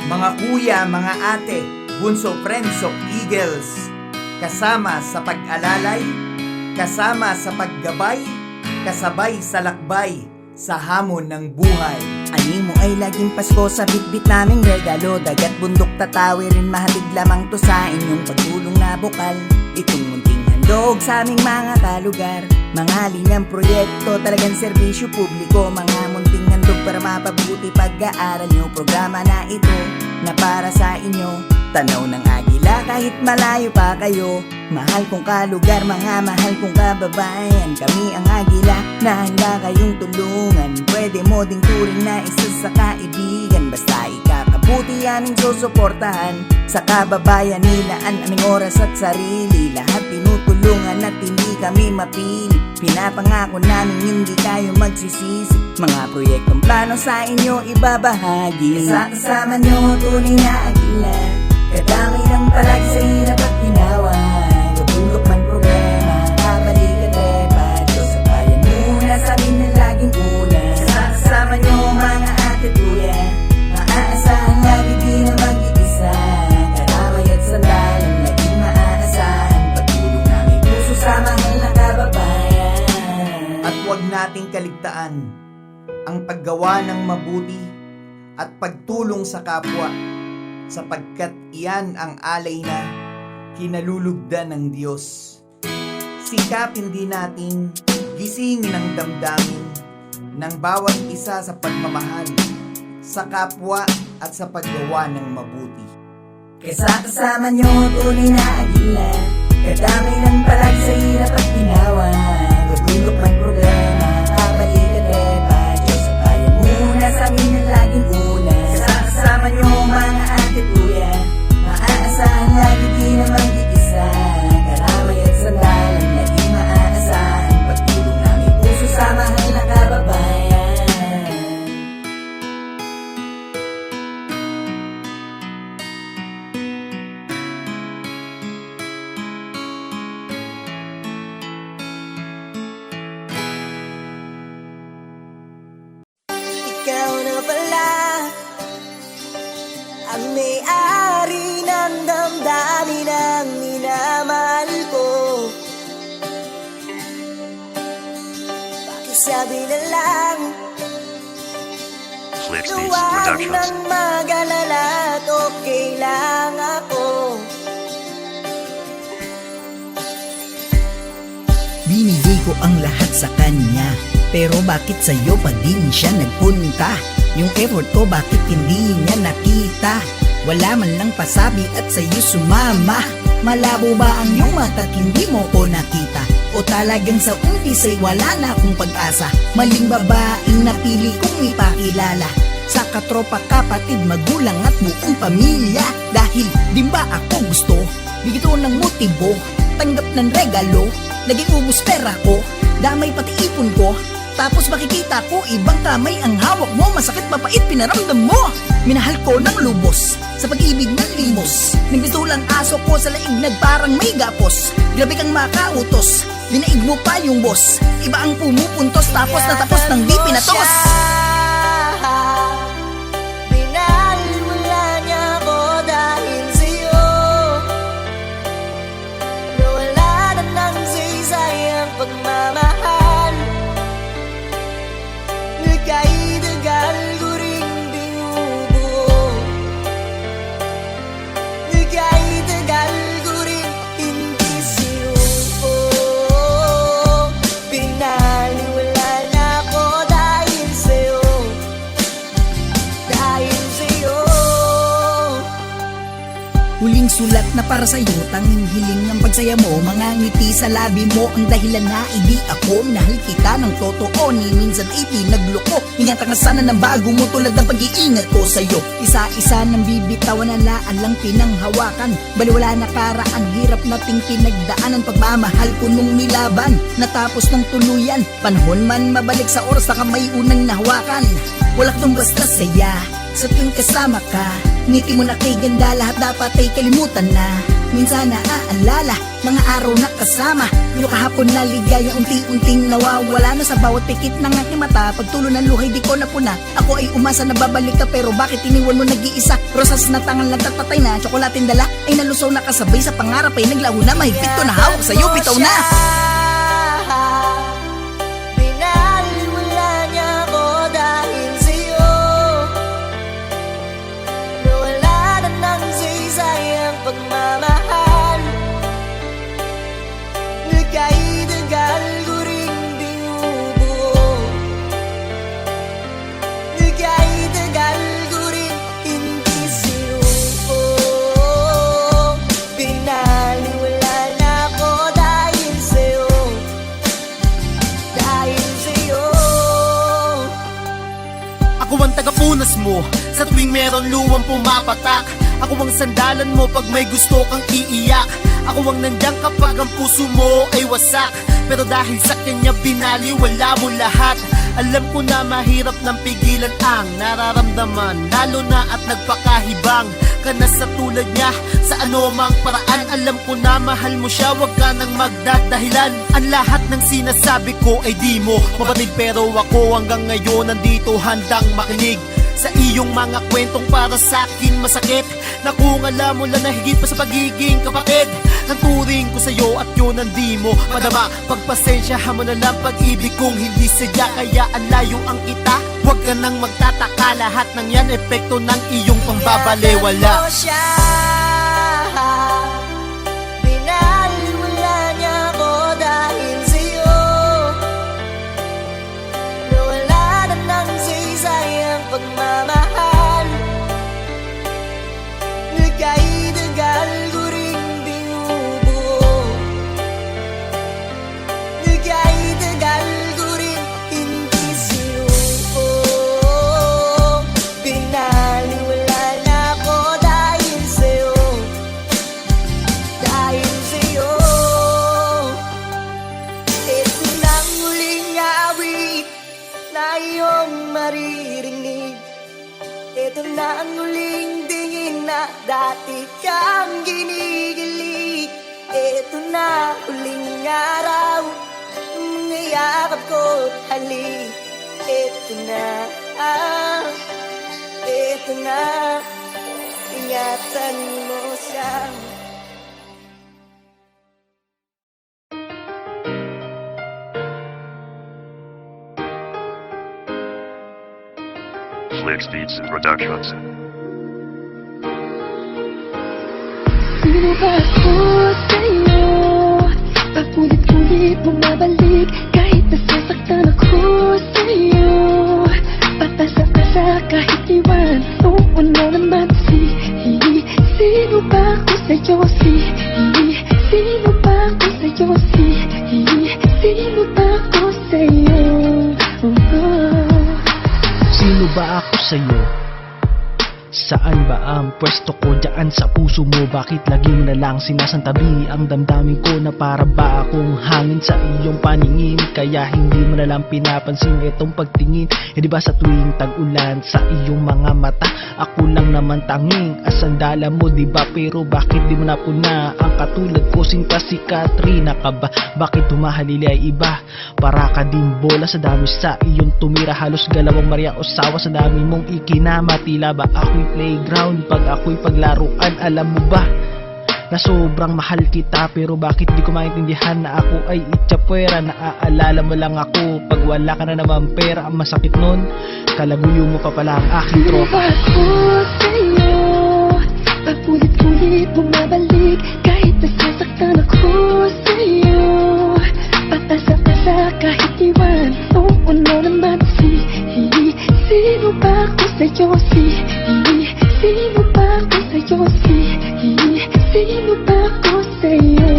Mga kuya, mga ate, bunso friends of Eagles, kasama sa pag-alalay, kasama sa paggabay, kasabay sa lakbay, sa hamon ng buhay. Animo ay laging Pasko sa bitbit naming regalo. Dagat bundok tatawirin, mahatid lamang to sa inyong pagtulong na bukal. Itong munting handog sa aming mga kalugar, mga linyang proyekto, talagang serbisyo publiko. Mga munting handog para mapabuti pag-aaral nyo. Programa na ito na para sa inyo. Tanaw ng agila kahit malayo pa kayo. Mahal kong kalugar, mga mahal kong kababayan. Kami ang agila na handa kayong tulungan. Pwede mo ding turing na isa sa kaibigan. Basta ikakabuti aming susuportahan. Sa kababayan nilaan aming oras at sarili. Lahat tinutulungan at hindi kami mapili. Pinapangako namin hindi kayo magsisisi. Mga proyektong plano sa inyo ibabahagi. Kasama nyo tunay na agila. Kadamay ng palag sa hirap at ginawa. Gabundok man problema, kabalik at repa. Diyos sa bayan muna, sa amin na laging una. Kasama nyo mga ate kuya, maaasahan lagi di na mag-iisa. Karamay at sandalan, laging maaasahan. Pagtulong namin puso sa mahal na kababayan. At huwag nating kaligtaan ang paggawa ng mabuti at pagtulong sa kapwa, sapagkat iyan ang alay na kinalulugdan ng Diyos. Sikapin din natin gisingin ang damdamin ng bawat isa sa pagmamahal sa kapwa at sa paggawa ng mabuti. Kasama nyo tunay na agila. Kadamay ng palag sa hirap at ginawa. Gabundok man problema, kabalik at repa. Diyos sa bayan muna, sa amin na laging una. Kasama nyo mga ate kuya, maaasahan lagi di na mag-iisa. Karamay at sandalan, laging maaasahan. Pagtulong namin puso sa mahal na kababayan. Ikaw na pala ang may-ari ng damdamin ng minamahal ko. Pakisabi na lang, huwag nang mag-alala at okay lang ako. Binigay ko ang lahat sa kanya, pero bakit sa'yo pa din siya nagpunta? Yung effort ko bakit hindi niya nakita? Wala man lang pasabi at sa'yo sumama. Malabo ba ang iyong mata at hindi mo ko nakita? O talagang sa umpisa'y wala na akong pag-asa? Maling babaeng napili kong ipakilala sa katropa, kapatid, magulang at buong pamilya. Dahil di ba ako gusto bigito ng motibo, tanggap ng regalo, naging ubus pera ko, damay pati ipon ko. Tapos makikita ko ibang kamay ang hawak mo. Masakit mapait pinaramdam mo. Minahal ko ng lubos sa pag-ibig ng limos. Nagbitulang aso ko sa laig nagparang may gapos. Grabe kang makautos, dinaig mo pa yung boss. Iba ang pumupuntos tapos natapos ng di pinatos. Binaliwala niya ako dahil sa'yo. Nawala na ng saysay ang pagmamahal. Nagkaidagal ko rin binubuo. Nagkaidagal ko rin hindi sinuko. Binaliwala na ako dahil sa'yo. Dahil sa'yo. Huling sulat na para sa'yo, tanging hiling ng pagsaya mo. Mga ngiti sa labi mo ang dahilan na hindi ako minahal kita ng totoo. Ni minsan ay pinagloko. Ingatan ka sana ng bago mo tulad ng pag-iingat ko sa'yo. Isa-isa ng bibitawan, alaan lang pinanghawakan. Baliwala na karaan, hirap nating pinagdaanan. Pagmamahal ko nung nilaban, natapos ng tuluyan. Panahon man mabalik sa oras na kamay unang nahawakan. Wala kang basta saya sa tuwing kasama ka. Ngiti mo na kay ganda, lahat dapat ay kalimutan na. minsan naaalala mga araw na kasama. Yung kahapon na ligaya, unti-unting nawawala na sa bawat pikit ng aking mata. Pagtulo ng luhay di ko napuna, ako ay umasa na babalik ka, pero bakit iniwan mo nag-iisa? Rosas na tangan lang tatay na, tsokolating dala ay nalusaw na kasabay sa pangarap ay naglaho na. Mahigpit ko na hawak sa'yo, bitaw na. Binaliwala niya ako dahil sa'yo. Nawala na ng saysayang pagmamahal. Nagkaidagal ko rin binubuo. Nagkaidagal ko rin hindi sa'yo. Binaliwala na ako dahil sa'yo. Dahil sa'yo. Ako ang tagapunas mo sa tuwing meron luwang pumapatak. Ako ang sandalan mo pag may gusto kang iiyak. Ako ang nandiyan kapag ang puso mo ay wasak. Pero dahil sa kanya binaliwala mo lahat. Alam ko na mahirap nang pigilan ang nararamdaman, lalo na at nagpakahibang ka na sa tulad niya sa anumang paraan. Alam ko na mahal mo siya, wag ka nang magdadahilan. Ang lahat ng sinasabi ko ay di mo mabatid, pero ako hanggang ngayon nandito handang makinig sa iyong mga kwentong para sa akin masakit. Na kung alam mo lang na higit pa sa pagiging kapatid, ang turing ko sa'yo at yun ang di mo madama. Pagpasensyahan mo na lang pag-ibig kong hindi sadya, kaya ang layo ang kita. Huwag ka nang magtataka, lahat ng yan epekto ng iyong pambabalewala. Mo siya, binaliwala niya ako dahil sa'yo. Nawala na ng saysayang pagmamahal. Nagkaidagal ko rin binubuo. Nagkaidagal ko rin hindi sa'yo. Binaliwala na ako dahil sa'yo. Dahil sa'yo. Ito na ang huling awit na iyong maririnig. Ito na ang huling tingin na dati kang ginigilig. Ito na huling araw ng mga yakap ko't halik. Ito na, ito na, ingatan mo siya. Flex Beats and Productions. Sino ba ako sa'yo? Paulit-ulit bumabalik kahit nasasaktan ako sa'yo. Patasa-tasa kahit iwan, noon mo naman sino ba ako sa'yo? Sino ba ako sa'yo? Sino ba ako sa'yo? Sino ba ako sa'yo? Saan ba ang pwesto ko dyan sa puso mo? Bakit lagi mo na lang sinasantabi ang damdamin ko na para ba akong hangin sa iyong paningin? Kaya hindi mo na lang pinapansin itong pagtingin. Hindi ba sa tuwing tag-ulan sa iyong mga mata ako lang naman tanging asandala mo, diba? Pero bakit di mo napuna ang katulad ko? Sinta si Katrina ka ba? Bakit humahalili ay iba? Para ka din bola sa dami sa iyong tumira. Halos galawang Maria Osawa sa dami mong ikinama. Tila ba ako'y playground pag ako'y paglaruan? Alam mo ba na sobrang mahal kita, pero bakit di ko maintindihan na ako ay itchapwera? Naaalala mo lang ako pag wala ka na naman pera. Ang masakit nun, kalaguyo mo pa pala ang aking Sino tropa. ba ako sa'yo? Paulit-ulit bumabalik kahit nasasaktan ako sa'yo. Patasa-tasa kahit iwan, noon mo naman sino ba ako sa'yo? Sino ba ako sa'yo? Sino ba ako sa'yo?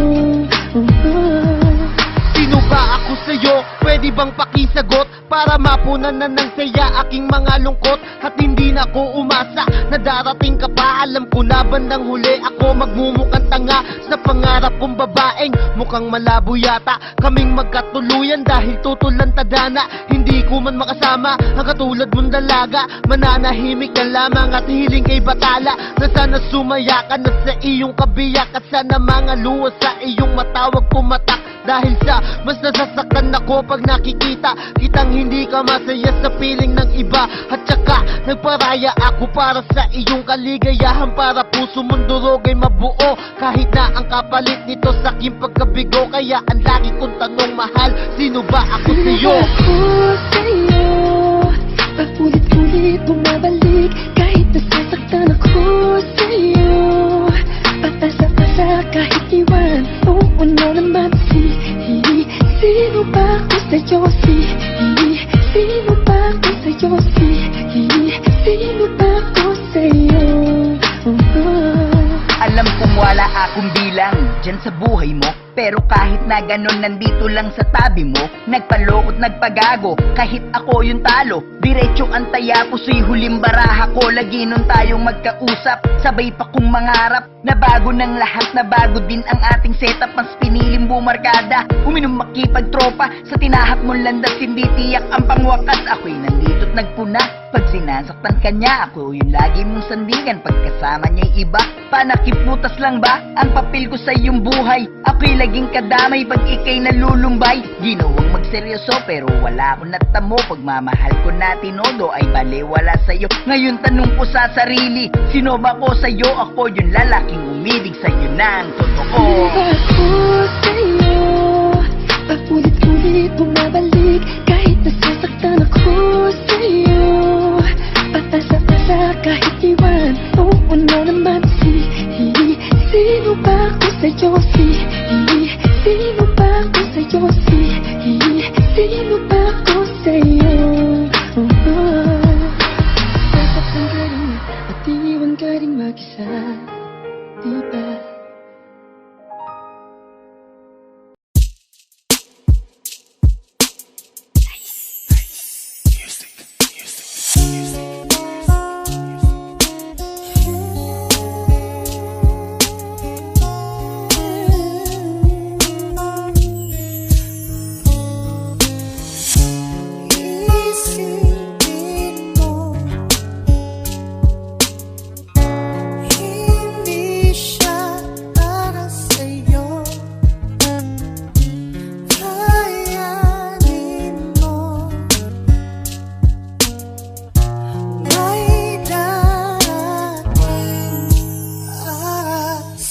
Sino ba ako sa'yo? Pwede bang pakisagot? para mapunan na ng saya aking mga lungkot. At hindi na ko umasa na darating ka pa. Alam ko na bandang huli ako magmumukhang tanga sa pangarap kong babaeng mukhang malabo yata kaming magkatuluyan dahil tutulan tadhana. Hindi ko man makasama ang katulad mong dalaga. Mananahimik ka lamang at hiling kay batala na sana sumaya ka na sa iyong kabiyak. At sana mga luha sa iyong matawag pumatak. Dahil sa mas nasasaktan ako pag nakikita kitang hindi ka masaya sa piling ng iba. At saka nagparaya ako para sa iyong kaligayahan, para puso mong durog ay mabuo kahit na ang kapalit nito sa aking pagkabigo. Kaya ang lagi kong tanong, mahal, sino ba ako sa'yo? Ako sa'yo, paulit-ulit bumabalik kahit nasasaktan ako sa'yo. Patasa-tasa kahit iwan, oo naman sino ba ako sa'yo? Sino ba ako sa'yo? Sino ba ako sa'yo? Alam kong wala akong bilang dyan sa buhay mo, pero kahit na ganon nandito lang sa tabi mo. Nagpalokot, nagpagago, kahit ako yung talo. Diretsong antaya, puso'y huling baraha ko. Lagi nun tayong magkausap, sabay pa kong mangarap na bago ng lahat, na bago din ang ating setup. Mas piniling bumarkada, uminom makipagtropa sa tinahak mong landas, hindi tiyak ang pangwakas. Ako'y nandito't nagpuna pag sinasaktan ka niya. Ako yung lagi mong sandigan pag kasama niya'y iba. Panakiputas lang ba ang papel ko sa iyong buhay? Ako'y laging kadamay pag ika'y nalulumbay. Ginawang magseryoso pero wala akong natamo. Pagmamahal ko na tinodo ay baliwala sa'yo. Ngayon tanong ko sa sarili, sino ba ko sa'yo? Ako yung lalaking umibig sa'yo ng totoo. Sino ba ako sa'yo? Paulit-ulit bumabalik kahit nasasaktan ako sa'yo. Patasa-tasa kahit iwan, oo naman sino ba ako sa'yo? Sino ba ako sa'yo? Sino ba ako sa'yo? Sasaktan ka rin at iwan ka rin mag-isa, diba?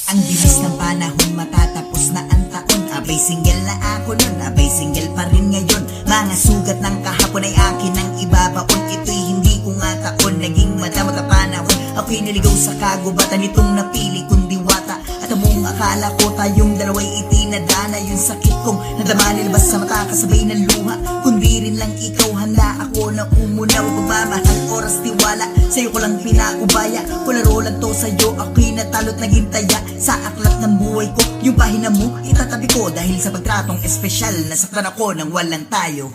Ang bilis ng panahon, matatapos na ang taon. Abay single na ako nun, abay single pa rin ngayon. Mga sugat ng kahapon ay akin ang ibabaon. Ito'y hindi ko nga taon, naging madamot na panahon. Ako'y niligaw sa kagubatan, itong napili kong diwata. At among akala ko tayong dalawa'y itinadana. Yung sakit kong nadama nilabas sa mata kasabay ng luha. Kundi rin lang ikaw, handa ako na umunaw. Pagmamahal, oras, tiwala, sa'yo ko lang pinaubaya. Kularo lang to sa'yo, ako'y natalo't naging taya. Sa aklat ng buhay ko, yung pahina mo itatabi ko. Dahil sa pagtratong espesyal, nasaktan ako nang walang tayo.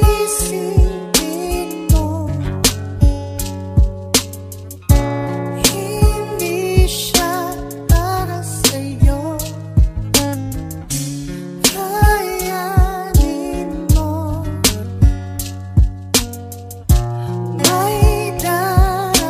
Isipin mo, hindi siya para sa'yo. Kayanin mo, may darating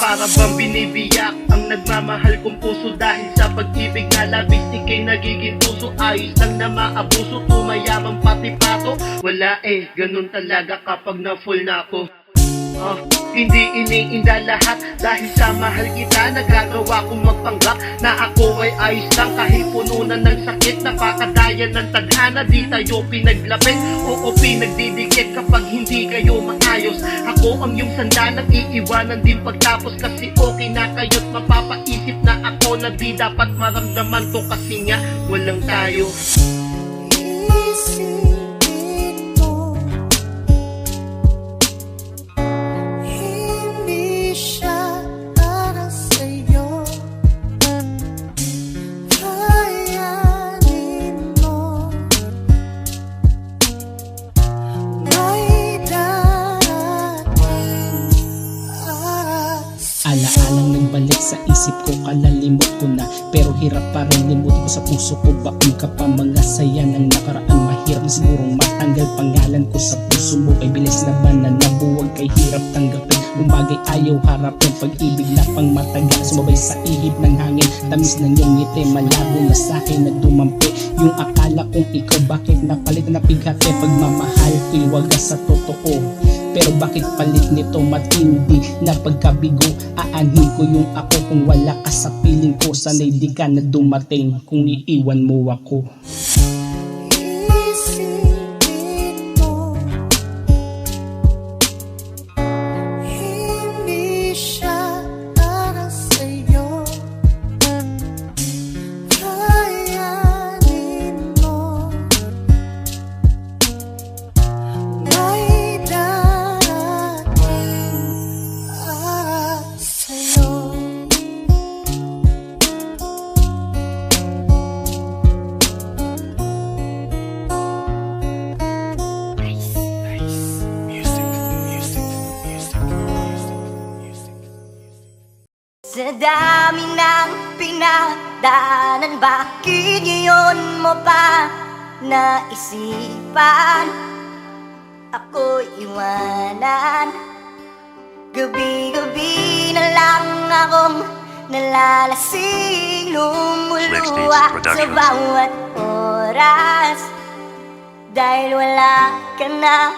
Para bang binibiyak ang nagmamahal kong puso. Dahil sa pag-ibig na labis ika'y nagiging puso. Ayos lang na maabuso, tumayamang pati pato. Wala ganun talaga kapag na full na ako. Hindi iniinda lahat dahil sa mahal kita. Nagagawa kong magpanggap na ako ay ayos lang kahit puno na ng sakit. Napakadaya ng tadhana, di tayo pinaglapit. Oo, pinagdidikit kapag hindi kayo maayos. Ako ang iyong sandalan, iiwanan din pagtapos. Kasi okay na kayo't mapapaisip na ako na di dapat maramdaman to. Kasi nga walang tayo. Isipin mo, hindi siya para sa'yo. Kayanin mo, Alaalang nagbalik sa isip ko, kalalimot ko na. Pero hirap pa rin limutin ko sa puso ko. Baon ka pa mga saya ng nakaraan. Mahirap na sigurong matanggal pangalan ko sa puso mo. Kay bilis na ba na nabuwag, kay hirap tanggapin. Umagay ayaw harapin, pag-ibig na pang matagal. Sumabay sa ihip ng hangin, tamis ng iyong ngiti. Malabo na sa'kin na dumampi yung akala kong ikaw. Bakit napalit na napighati? Pagmamahal ko'y wagas sa totoo, pero bakit palit nito matindi na pagkabigo? Aanhin ko yung ako kung wala ka sa piling ko. Sana'y di ka na dumating kung iiwan mo ako. Isipin mo, hindi siya para sa'yo. Kayanin mo, may darating para sa'yo. Sa dami ng pinagdaanan, bakit ngayon mo pa naisipan ako'y iwanan? Gabi-gabi na lang akong nalalasing, lumuluwa sa Productions. bawat oras dahil wala ka na.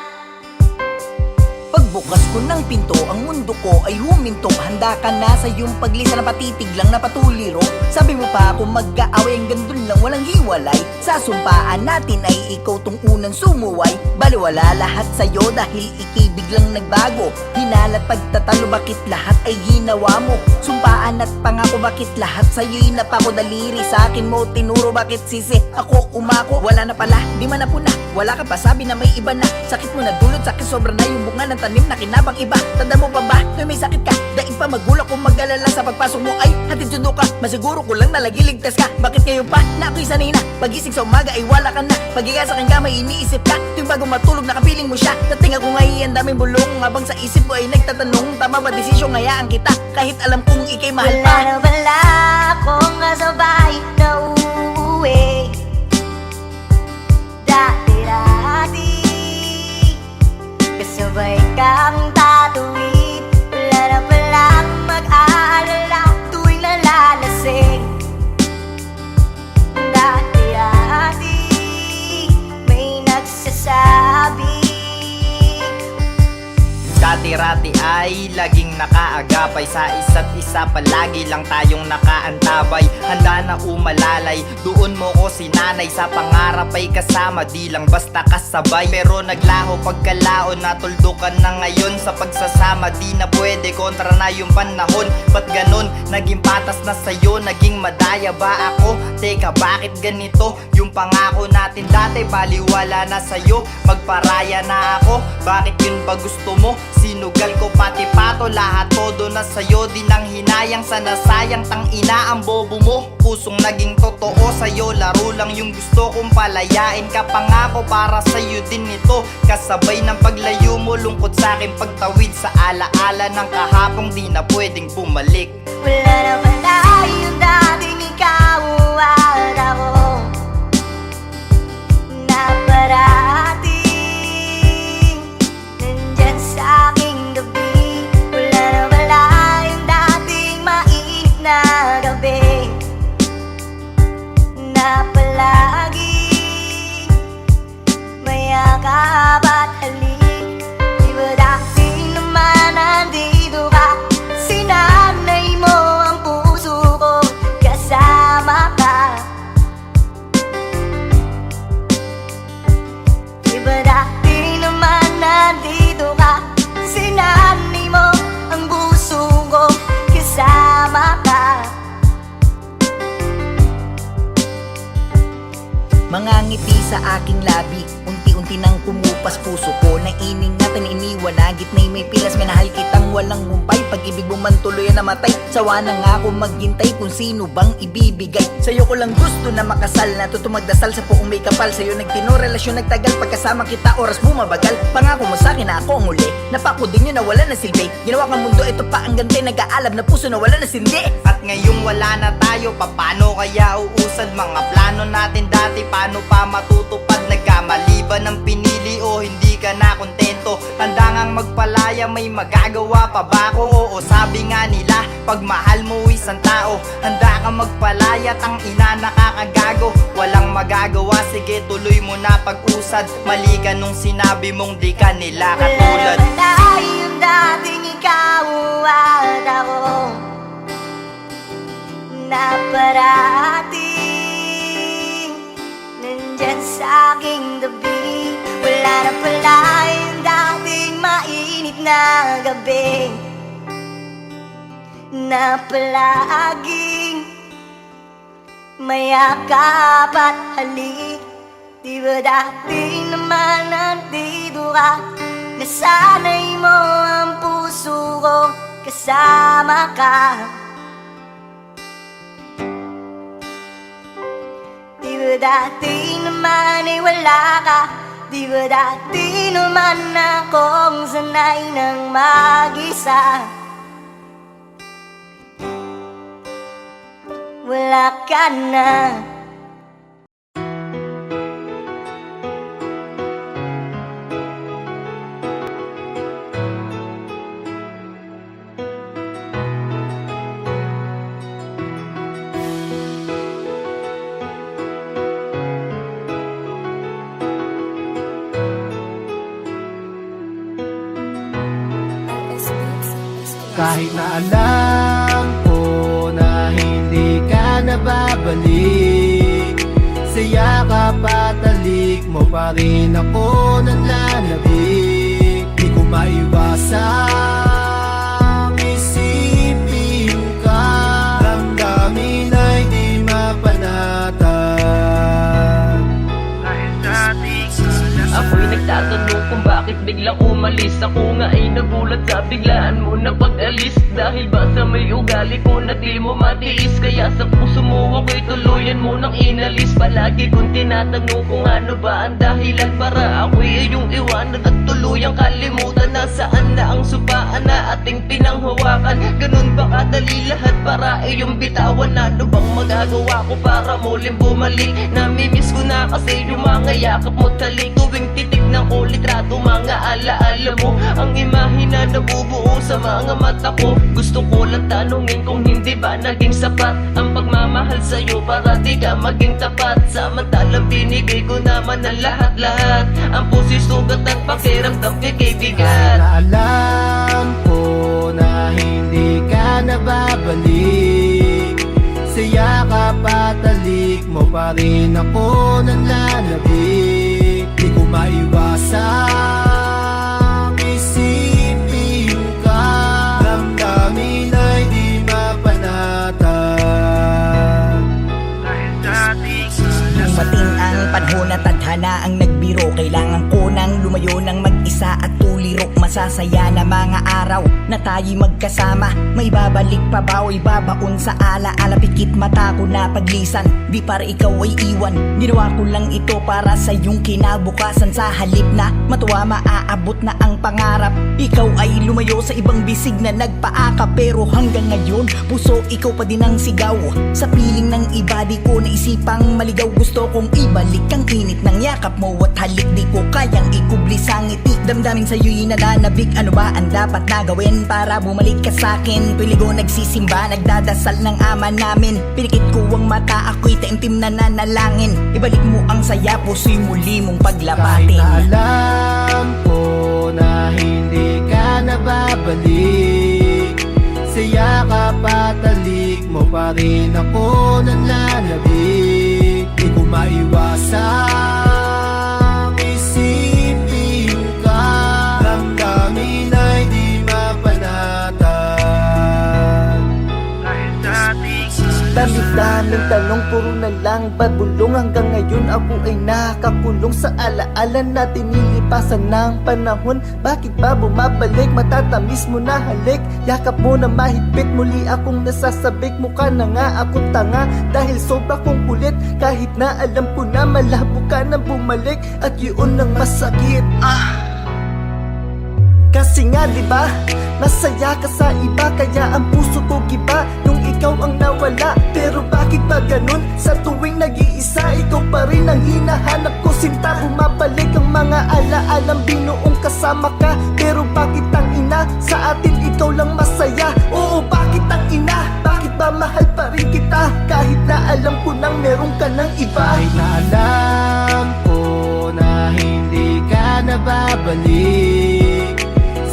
Pagbukas ko ng pinto, ang mundo ko ay huminto. Handa ka na sa iyong paglisa na patitig lang na patuliro. Sabi mo pa ako mag-aaway, ang gandun lang walang hiwalay. Sa sumpaan natin ay ikaw tong unang sumuway. Baliwala lahat sa'yo dahil ikibig lang nagbago. Hinala't pagtatalo, bakit lahat ay ginawa mo? Sumpaan at pangako, bakit lahat sa'yo'y napako? Daliri sa'kin mo tinuro, bakit sisi ako umako? Wala na pala, di man napuna. Wala ka pa, sabi na may iba na. Sakit mo na dulot sa'kin, sobra na yung bunga ng tanim na kinabang iba. Tanda mo pa ba na may sakit ka? Daig pa magulang kung mag-alala sa pagpasok mo ay hatid sundo ka. Masiguro ko lang na lagi ligtas ka. Bakit ngayon pa na ako'y sanay na? Pagising sa umaga ay wala ka na. Pagiga sa aking kamay iniisip ka. Tuwing bago matulog nakapiling mo siya. Dating ako ngay ang daming bulong, habang sa isip ko ay nagtatanong, tama ba desisyon, ngayaan kita kahit alam kong ikay mahal Wala pa. na wala akong kasabay na uuwi. Dati-dati kasabay kang tatuwid. Wala na palang mag-aalala tuwing nalalasing. Dati-dati may nagsasabi. Dati-rati ay laging nakaagapay sa isa't isa, palagi lang tayong nakaantabay. Handa na umalalay, doon mo ko sinanay. Sa pangarap ay kasama, di lang basta kasabay. Pero naglaho pagkalaon, natuldukan na ngayon. Sa pagsasama di na pwede, kontra na yung panahon. Ba't ganon? Naging patas na sa'yo, naging madaya ba ako? Teka, bakit ganito? Yung pangako natin dati, baliwala na sa'yo. Magparaya na ako, bakit yun ba gusto mo? Sinugal ko pati pato, lahat todo na sa'yo. Di nang hinayang, sana sayang, tang ina ang bobo mo. Pusong naging totoo sa'yo, laro lang yung gusto kong palayain ka. Pangako para sa'yo din ito, kasabay ng paglayo mo. Lungkot sa'kin pagtawid sa alaala ng kahapong di na pwedeng bumalik. Wala na wala yung dating ikaw at ako na parating nandyan sa aking gabi. Wala na wala yung dating mainit na gabi na palagi mayakap at halik. Di ba dati naman nandito ka? Sinanay mo ang puso ko, kasama ka. Di ba dati naman nandito ka? Sinanay mo ang puso ko, kasama ka. Mga ngiti sa aking labi, unti-unti tinang kumupas puso ko. Naining natin iniwan na gitna'y may pilas. Minahal kitang walang humpay, pag-ibig mo man tuloy na namatay. Sawa na nga ako maghintay kung sino bang ibibigay. Sa'yo ko lang gusto na makasal, natuto magdasal sa puong may kapal. Sa'yo nagtino, relasyon nagtagal, pagkasama kita oras bumabagal. Pangako mo sa'kin na ako ang uli, napako din yun na wala na silbi. Ginawa kang mundo, ito pa ang gante, nag-aalab na puso na wala na sindi. At ngayong wala na tayo, paano kaya uusad mga plano natin dati? Paano pa matutupad? Nagkamali ba ng pinili o hindi ka na kontento? Handa ngang magpalaya, may magagawa pa ba ako? Oo, sabi nga nila, pag mahal mo isang tao, handa kang magpalaya, tang ina nakakagago. Walang magagawa, sige tuloy mo na pag-usad. Mali ka nung sinabi mong di ka nila katulad. Wala na yung dating ikaw at ako na parating nandyan sa aking tabi. Wala na pala yung dating mainit na gabi na palaging mayakap at halik. Di ba dati naman nandito ka, nasanay mo ang puso ko, kasama ka. Di ba dati naman ay wala ka, di ba dati naman akong sanay ng mag-isa. Wala ka na. Kahit na alam ko na hindi ka na babalik, sa yakap at halik mo pa rin ako nananabik. Di ko maiwasang isipin ka, damdamin ay di mapanatag. Ako'y nagtatanong kung bakit biglang umalis. Ako nga ay nagulat sa biglaan mo na pag-alis. Dahil ba sa may ugali ko na di mo matiis, kaya sa puso mo ako'y tuluyan mo nang inalis. Palagi kong tinatanong kung ano ba ang dahilan para ako'y iyong iwanan at tuluyang kalimutan. Nasaan na ang supaan na ating pinanghawakan? Ganun ba kadali lahat para iyong bitawan? Ano bang magagawa ko para muling bumalik? Namimiss ko na kasi yung mga yakap mo talik. Tuwing titignan ko litrato, mga alaala mo, ang imahe na nabubuo sa mga mata ko. Gusto ko lang tanungin kung hindi ba naging sapat ang pagmamahal sa'yo para di ka maging tapat. Samantalang binigay ko naman ang lahat-lahat, ang puso'y sugat at pakiramdam kay kaibigan. Na alam ko na hindi ka na babalik, sa yakap at halik mo pa rin ako nananabik. Di ko maiwasang isipin ka, damdamin ay di mapanatag. Dumating ang panahon na tadhana ang nagbiro. Kailangan ko nang lumayo ng mag-isa at tuliro. Masasaya na mga araw na tayo'y magkasama. May babalik pa ba o ibabaon sa alaala? Pikit mata ko na paglisan, di para ikaw ay iwan. Ginawa ko lang ito para sa iyong kinabukasan. Sa halip na matuwa, maaabot na ang pangarap. Ikaw ay lumayo sa ibang bisig na nagpaaka, pero hanggang ngayon puso ikaw pa din ang sigaw. Sa piling ng iba di ko naisipang maligaw. Gusto kong ibalik ang init ng yakap mo at halik. Di ko kayang ikubli sa ngiti, damdamin sa'yo'y nananabik. Ano ba ang dapat na gawin para bumalik ka sa'kin? Tuwiligo nagsisimba, nagdadasal ng ama namin. Pinikit ko ang mata, ako'y taimtim na nanalangin. Ibalik mo ang saya, puso'y muli mong paglabatin. Kahit na alam ko na hindi ka na babalik, sa yakap at halik mo pa rin ako nananabik. Di ko maiwasang isipin ka, damdamin ay di mapanatag. Dami-daming tanong, puro na lang babulong. Hanggang ngayon ako ay nakakulong sa alaala natin. Nilipasan ng panahon, bakit ba bumabalik? Matatamis mo na halik, yakap mo na mahigpit. Muli akong nasasabik, mukha na nga ako tanga dahil sobra kong kulit. Kahit na alam ko na malabo ka na bumalik, at yun ang masakit. Kasi nga diba, masaya ka sa iba, kaya ang puso ko giba nung ikaw ang nawala. Pero bakit ba ganun? Sa tuwing nag-iisa, ikaw pa rin ang hinahanap ko. Sinta, bumabalik ang mga alaalang binuong kasama ka. Pero bakit ang ina, sa atin ikaw lang masaya? Oo, bakit ang ina? Bakit ba mahal pa rin kita? Kahit na alam ko nang meron ka ng iba. Kahit na alam ko na hindi ka na babalik,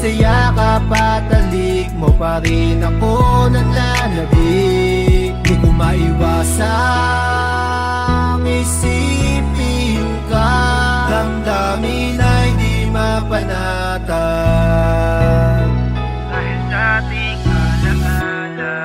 saya ka patalik mo pa rin ako nananabik. Di ko maiwasang isipin ka, damdamin ay di mapanatag dahil sa ating alaala.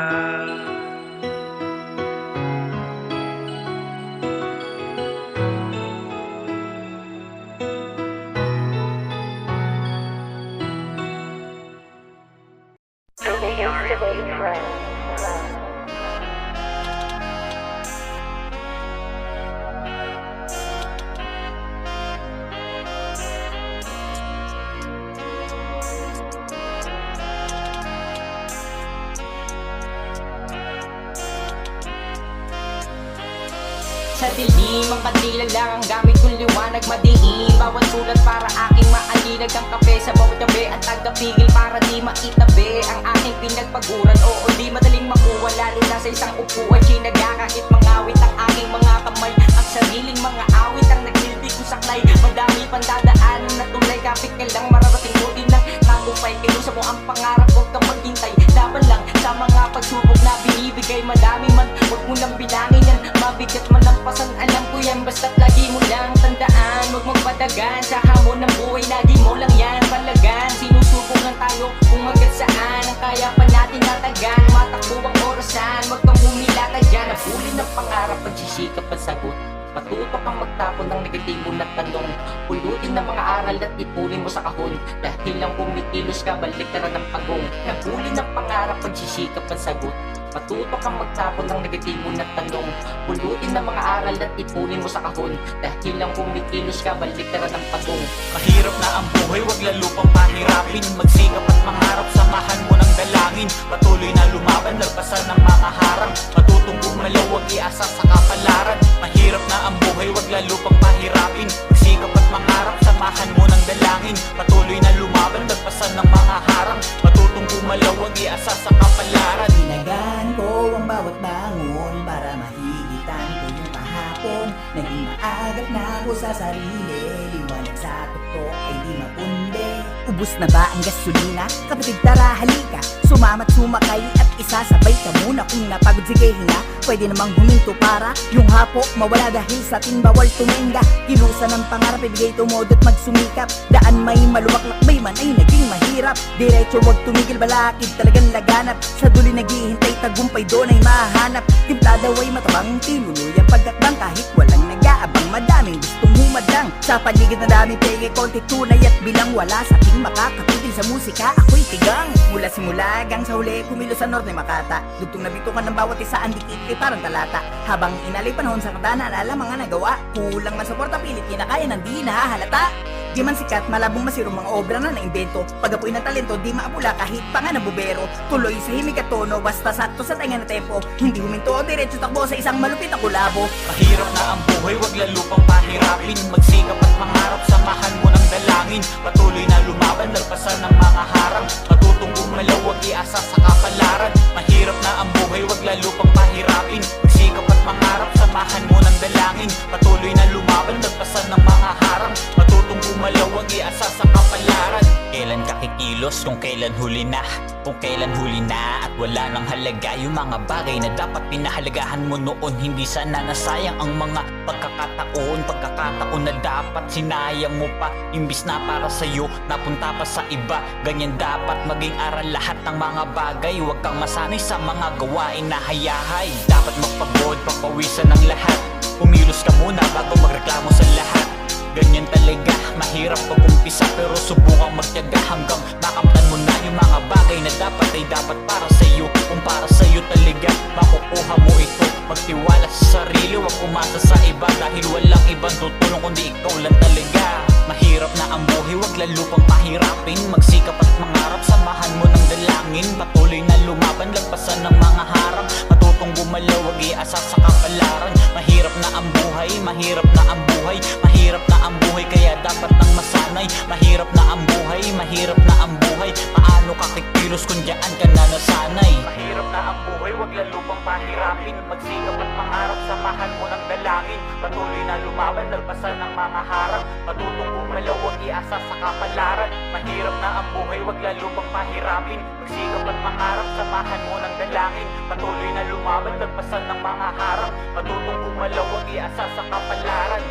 Sa dilim, ang kandila lang ang gamit kong liwanag madiin. Bawat sulat para aking maalinag ang kape sa bawat gabi at tagapigil para di maitabi ang aking pinagpaguran. Oo, di madaling makuha lalo na sa isang upuan. Sinaga kahit mangawit ang aking mga kamay, ang sariling mga awit ang nagsilbi kong saklay. Madami pang dadaanan na tulay, kapit ka lang mararating mo din ng tagumpay. Kinusa mo ang pangarap, huwag kang maghintay. Laban lang sa mga pagsubok na binibigay. Madami man, huwag mo nang bilangin yan. Mabigat man ang pasan, alam ko yan. Basta't lagi mo lang tandaan, huwag magpadagan sa hamon ng buhay, lagi mo lang yan palagan. Sinusubok lang tayo kung hanggang saan ang kaya pa natin natagan. Matakbo ang orasan, huwag kang humila ka dyan. Napulin ng pangarap, pagsisikap ang sagot. Matuto kang magtapon ng negatibo na tanong. Pulutin ng mga aral at ipunin mo sa kahon. Dahil lang kumikilos ka, balik ka na ng pagong. Nabulin ng pangarap, pagsisikap ang sagot. Matuto kang magtapon ng negatibo na tanong. Pulutin ng mga aral at ipunin mo sa kahon. Dahil lang kumikilos ka, balik ka na ng pagong. Mahirap na ang buhay, wag lalo pang pahirapin. Magsikap at mangarap, samahan mo ng dalangin. Patuloy na lumaban, lagpasan ng mga harang. Matutong gumalaw, wag iasa sa kapalaran. Mahirap na ang buhay, wag lalo pang pahirapin. Magsikap at mangarap, samahan mo ng dalangin. Patuloy na lumaban, lagpasan ng mga harang. Matutong gumalaw, wag iasa sa kapalaran. Hinagaan ko ang bawat bangon para mahigitan ko yung kahapon. Naging maagap na ako sa sarili, liwanag sa tuktok ay di mapundi. Ubus na ba ang gasolina? Kapatid tara halika, sumama't sumakay at isasabay ka muna. Kung napagod sige hinga, pwede namang huminto para yung hapo mawala dahil sa atin bawal tuminga. Kilusan ng pangarap, ibigay tumodot magsumikap. Daan may maluwak-lakbay man ay naging mahirap. Diretso wag tumigil, balakid talagang laganap. Sa duli naghihintay, tagumpay doon ay mahanap. Timplada way matabang tinuluyang pagkakbang kahit walang nag-aabang. Madaming gustong humadang sa paligid na daming pege, konti tunay at bilang. Wala sa aking makakapitil sa musika, ako'y tigang. Mula simula hanggang sa huli, kumilos sa norte Makata. Dugtong nabitungan ng bawat isa, ang dikit ay parang talata. Habang inalay panahon sa kata, naalala mga nagawa. Kulang man sa porta, pilit kinakaya ng di nahahalata. Di man sikat, malabong masirong mga obra na naimbento. Pag-apoy ng talento, di maapula kahit pa nga nabubero. Tuloy sa himig at tono, basta sakto sa tenga na tempo. Hindi huminto o diretso takbo sa isang malupit na kulabo. Mahirap na ang buhay, wag lalo pang pahirapin. Magsikap at mangarap, samahan mo ng dalangin. Patuloy na lumaban, lagpasan ng mga harang. Matutong gumalaw, wag iasa sa kapalaran. Mahirap na ang buhay, wag lalo pang pahirapin. Magsikap at mangarap, samahan mo ng dalangin. Patuloy na lumaban, lagpasan ng mga harang. Matutong gumalaw, wag iasa sa kapalaran. Kailan ka kikilos kung kailan huli na? Kung kailan huli na at wala nang halaga yung mga bagay na dapat pinahalagahan mo noon. Hindi sana nasayang ang mga pagkakataon na dapat sinayang mo pa. Imbis na para sa'yo, napunta pa sa iba. Ganyan dapat maging aral lahat ng mga bagay. Huwag kang masanay sa mga gawain na hayahay. Dapat magpagod, pagpawisan ng lahat. Umilos ka muna bago magreklamo sa lahat. Ganyan talaga, mahirap pag-umpisa, pero subukang magtiyaga hanggang makamtan mo na yung mga bagay na dapat ay dapat para sa'yo. Kung para sa'yo talaga, makukuha mo ito. Magtiwala sa sarili, huwag umasa sa iba, dahil walang ibang tutulong kundi ikaw lang talaga. Mahirap na ang buhay, huwag lalo pang pahirapin. Magsikap at mangarap, samahan mo ng dalangin. Patuloy na lumaban, lagpasan ng mga harang. Matutong gumalaw, huwag iasa sa kapalaran. Mahirap na ang buhay, mahirap na ang buhay, mahirap na ang buhay, kaya dapat nang masanay. Mahirap na ang buhay, mahirap na ang buhay. Paano ka kikilos kung diyan ka na nasanay? Mahirap na ang buhay, huwag lalo pang pahirapin. Magsikap at mangarap, samahan mo ng dalangin. Patuloy na lumaban, lagpasan ng mga harang. Matutong gumalaw, huwag iasa sa kapalaran. Mahirap na ang buhay, huwag lalo pang pahirapin. Magsikap at mangarap, samahan mo ng dalangin. Patuloy na lumaban, lagpasan ng mga harang. Matutong gumalaw, huwag iasa sa kapalaran.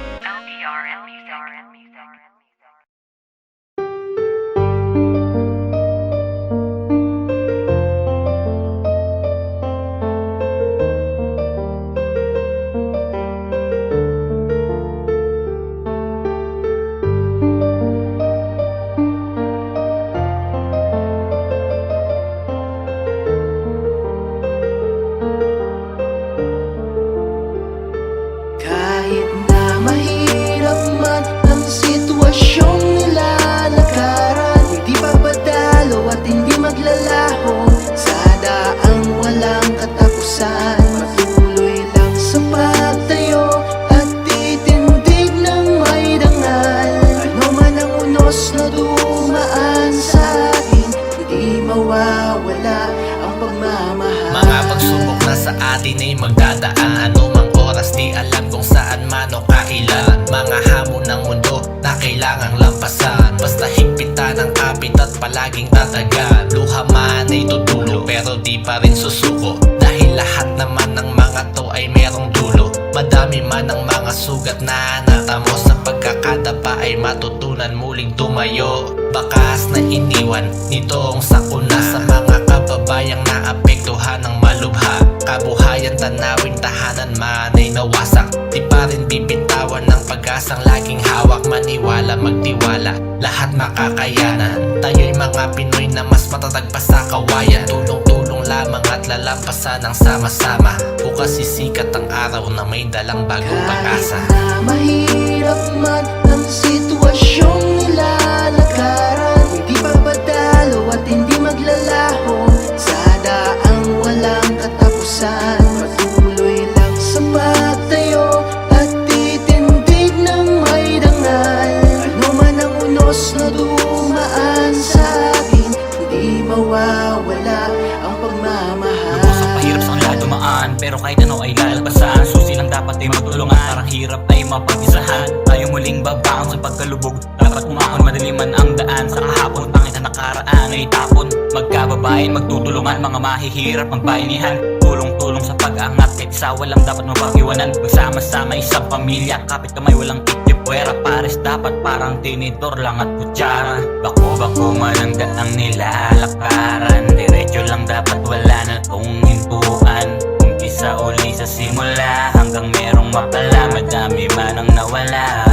Kahit na mahirap man ang sitwasyong nilalakaran, hindi papadalo at hindi maglalaho sa daang walang katapusan. Patuloy lang sa pagtayo at titindig ng may dangal. Ano man ang unos na dumaan sa atin, hindi mawawala ang pagmamahal. Mga pagsubok na sa atin ay magdadaan. Anumang oras di alam kung saan man o kailan. Mga hamon ng mundo na kailangang lampasan. Basta higpitan ang kapit at palaging tatagan. Luha man ay tutulo pero di pa rin susuko, dahil lahat naman ng mga to ay merong dulo. Madami man ang mga sugat na natamo, sa pagkakadapa ay matutunan muling tumayo. Bakas na iniwan nitong sakuna sa mga kababayang naapektuhan ng malubha. Kabuhayan, tanawin, tahanan man ay nawasak. Di pa rin bibitawan ng pag-asang laging hawak. Maniwala, magtiwala, lahat makakayanan. Tayo'y mga Pinoy na mas matatag pa sa kawayan. Tulong-tulong lamang at lalampasan ng sama-sama. Bukas sisikat ang araw na may dalang bagong pag-asa. Kahit na mahirap man ang sitwasyong nilalakaran, hindi papadalo at hindi maglalaho sa daang walang katapusan. Patuloy lang sa pagtayo at titindig ng may dangal. Ano man ang unos na dumaan sa atin, hindi mawawala ang pagmamahal. Lubos ang pahirap sa kanila dumaan, pero kahit ano ay lalagpasan. Susi lang dapat ay magtulungan, parang hirap ay mapag-isahan. Tayo muling babangon sa pagkalubog, dapat umahon, madali man ang daan. Sa kahapon, pangit na nakaraan ay tapon. Magkababayan, magtutulungan, mga mahihirap, magbayanihan. Tulong-tulong sa pag-angat, kahit isa walang dapat mapag-iwanan. Magsama-sama isang pamilya, kapit kamay walang itipwera. Pares dapat parang tinidor lang at kutsara. Bako-bako man ang daang nilalakaran, diretso lang dapat, wala na tong hintuan. Umpisa uli sa simula, hanggang merong mapala. Madami man ang nawala,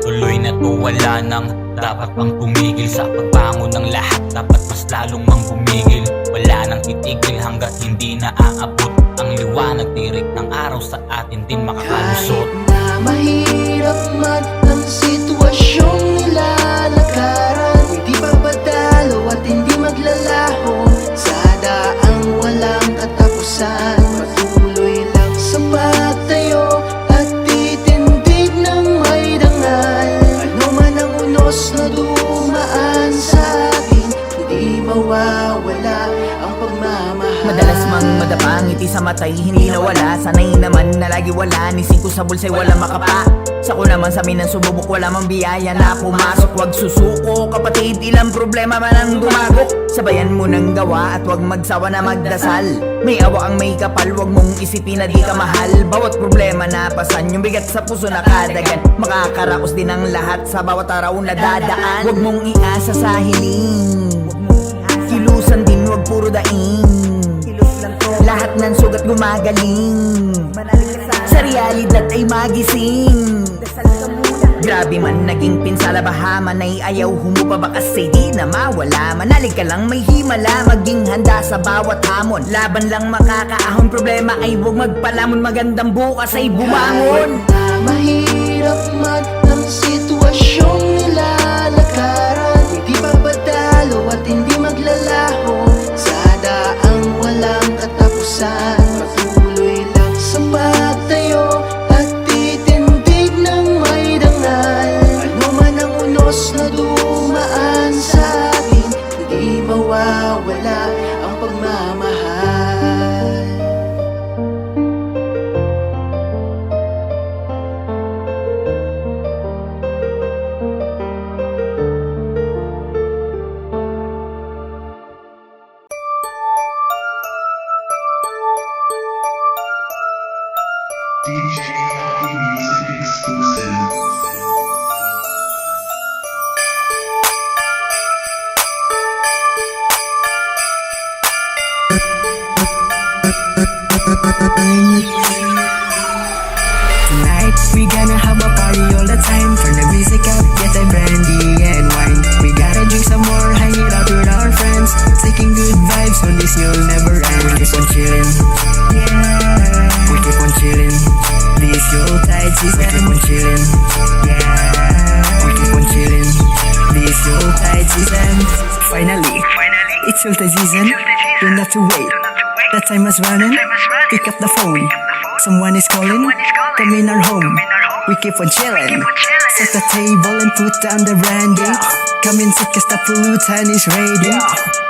tuloy na to, wala nang dapat pang tumigil. Sa pagbangon ng lahat, dapat mas lalong mang bumigil. Wala nang titigil hanggat hindi na aabot ang liwanag, tirik ng araw sa atin din makakalusot. Kahit na mahirap man ang sitwasyong nilalakaran, hindi papadalo at hindi maglalaho sa daang walang katapusan. Patuloy lang sa pagtayo at titindig ng may dangal. Ano man ang unos na dumaan sa atin, hindi mawawala ang pagmamahal. Madalas Habang madapa ngiti sa matay, hindi nawala. Sanay naman na lagi wala, nising ko sa bulsay wala makapa. Sa ko naman sa minang sububok, wala mang biyaya na pumasok. Wag susuko kapatid, ilang problema man ang dumagok. Sabayan mo ng gawa at wag magsawa na magdasal. May awa ang may kapal, wag mong isipin na di ka mahal. Bawat problema na pasan, yung bigat sa puso na kadagan. Makakaraos din ang lahat sa bawat araw na dadaan. Wag mong iasa sa hiling, kilusan din wag puro daing. Lahat ng sugat gumagaling, sa realidad ay magising. Grabe man naging pinsala, bahaman ay ayaw humupa, bakas ay di na mawala. Manalig ka lang may himala, maging handa sa bawat hamon. Laban lang makakaahon, problema ay huwag magpalamon. Magandang bukas ay bumangon. Mahirap man ang sitwasyong nilalakaran, hindi papadalo at hindi maglalaho sa daang walang katapusan. Patuloy lang sa pagtayo at titindig ng may dangal. Ano man ang unos na dumaan sa atin, hindi mawawala ang pagmamahal. Tonight we gonna have a party all the time. Turn the music up, get a brandy and wine. We gotta drink some more, hang it out with our friends, taking good vibes on this you'll never end. We keep on chillin', yeah. We keep on chillin', this Yuletide season. We keep on chillin', yeah. We keep on chillin', this Yuletide season. Finally, it's Yuletide season. Don't have to wait. That time is running. Pick up the phone. Someone is calling. Come in our home. We keep on chilling. Set the table and put down the brandy. Come in, sit 'cause the fruit and is ready.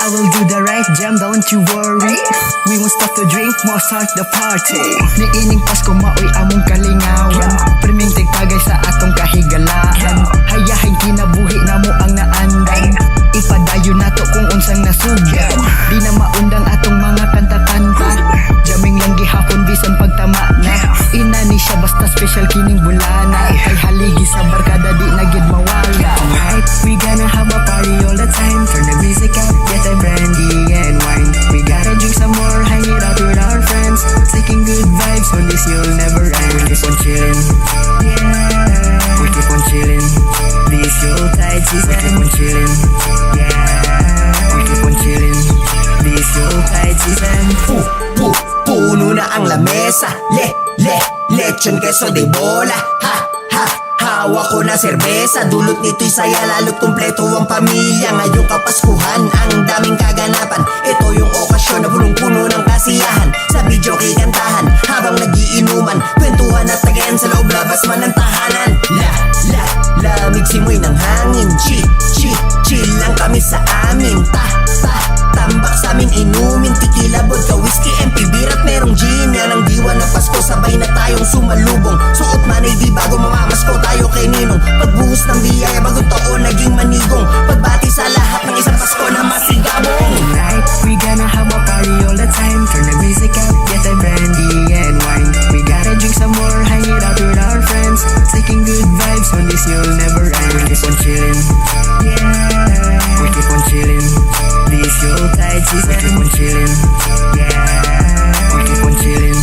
I will do the right jam, don't you worry. We won't stop to drink, more start the party. Niining Pasko maoy among kalingawan. Priming tigtagay sa atong kahigalaan. Hayahay kinabuhi na mo ang naandan. Ipadayon nato kung unsang nasugdan. Di na maundang atong mga kanta-kanta. Jamming lang gihapon bisan pagtama na. Inani siya basta special kining bulana. Kay haligi sa barkada di na gid mawala. Tonight we gonna have a party all the time. Turn the music up, get a brandy and wine. We gotta drink some more, hang it out with our friends, taking good vibes on this you'll never end. We keep on chillin', yeah. We keep on chillin', this Yuletide season. We keep on chillin', yeah. We keep on chillin', this Yuletide season. Puno na ang lamesa, lechon queso de bola. Hawak ko na serbesa, dulot nito'y saya, lalo't kumpleto ang pamilya. Ngayong kapaskuhan, ang daming kaganapan. Ito yung okasyon na punong-puno ng kasiyahan. Sa video kay kantahan, habang nagiinuman, kwentuhan at tagayan sa loob, labas man ng tahanan. Lamig simoy ng hangin, chill lang kami sa amin. Tambak sa amin inumin, tequila, vodka, whiskey, MP, beer at merong gin. Yan ang diwa ng Pasko, sabay na tayong sumalubong. Suot man ay di bago, mamamasko tayo kay Ninong. Pagbuhos ng biyaya, bagong taon naging manigong. Pagbati sa lahat ng isang Pasko na masigabong. Tonight, we gonna have a party all the time. Turn the music up, get a brandy and wine. We gotta drink some more, hang it out with our friends, taking good vibes on this you'll never end. We keep on chillin', yeah. We keep on chillin', this Yuletide season. We keep on chillin', yeah. We keep on chillin',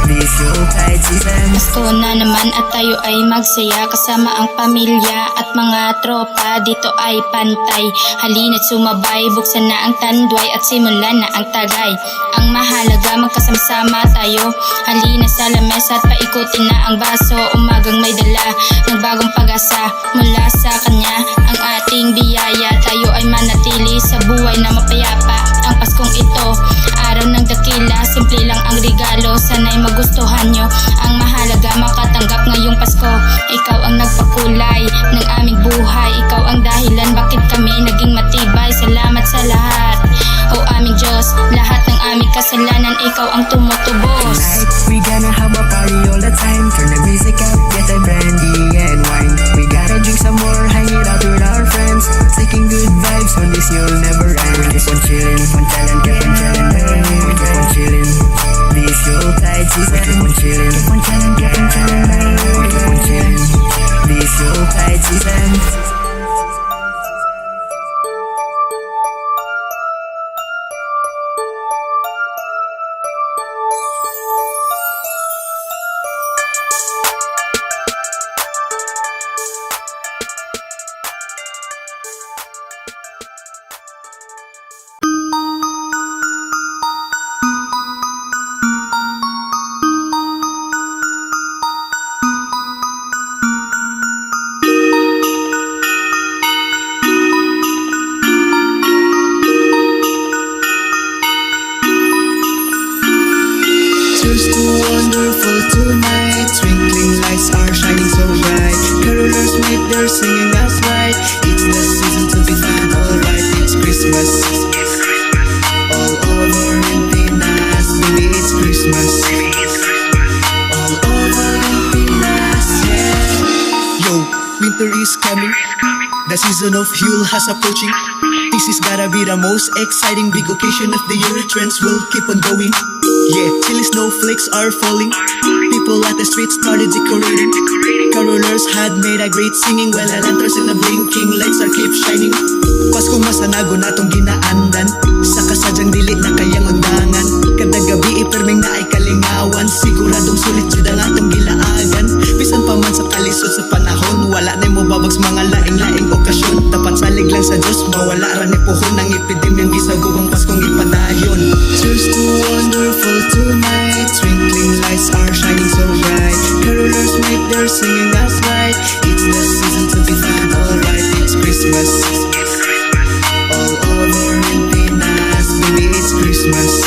this Yuletide season. Pasko na naman at tayo ay magsaya, kasama ang pamilya at mga tropa. Dito ay pantay, halina't sumabay, buksan na ang tandway at simulan na ang tagay. Ang mahalaga magkasama tayo, halina sa lamesa at paikutin na ang baso. Umagang may dala ng bagong pag-asa mula sa kanya, ang ating biyaya. Tayo ay manatili sa buhay na mapayapa. Ang Paskong ito, araw ng dakila, simple lang ang regalo, sana'y magustuhan nyo. Ang mahalaga makatanggap ngayong Pasko. Ikaw ang nagpakulay ng aming buhay, ikaw ang dahilan bakit kami naging matibay. Salamat sa lahat. O aming Diyos, lahat ng aming kasalanan ikaw ang tumutubos. Tonight, we gonna have a party all the time. Turn the music up, get a brandy and wine. We gotta drink some more, hang it out with our friends. Taking good vibes on this, you'll never end. Keep on chillin', keep on chillin', keep on chillin', keep on chillin'. This Yuletide season, keep on chillin', keep on chillin', keep on chillin', keep on chillin'. This Yuletide season. Cheers to wonderful tonight. Twinkling lights are shining so bright. Carolers make their singing us right. It's the season to be fun, alright. It's Christmas all over in Pinas. Baby, it's Christmas all over in Pinas, yeah. Yo, winter is coming. The season of Yule has approaching. This is gotta be the most exciting big occasion of the year. Trends will keep on going. Yeah, chilly snowflakes are falling. People at the streets started decorating. Carolers had made a great singing, while the lanterns and the blinking lights are keep shining. Paskong masanago natong ginaandan, sa kasadyang dili na kayang undangan. Kada gabi iperming na ay kalingawan, siguradong sulit jud ang atong gilaagan. Bisan pa man sa kalisod sa panahon, wala na mo babags mga laing-laing okasyon. Tapat salig lang sa Diyos, mawala ra ni puhon ng epidemyang gisagubang Paskong ipadayon. Cheers to wonderful tonight. Twinkling lights are shining so bright. Carolers make their singing us right. It's the season to be fun, alright. It's Christmas all over in Pinas. Baby, it's Christmas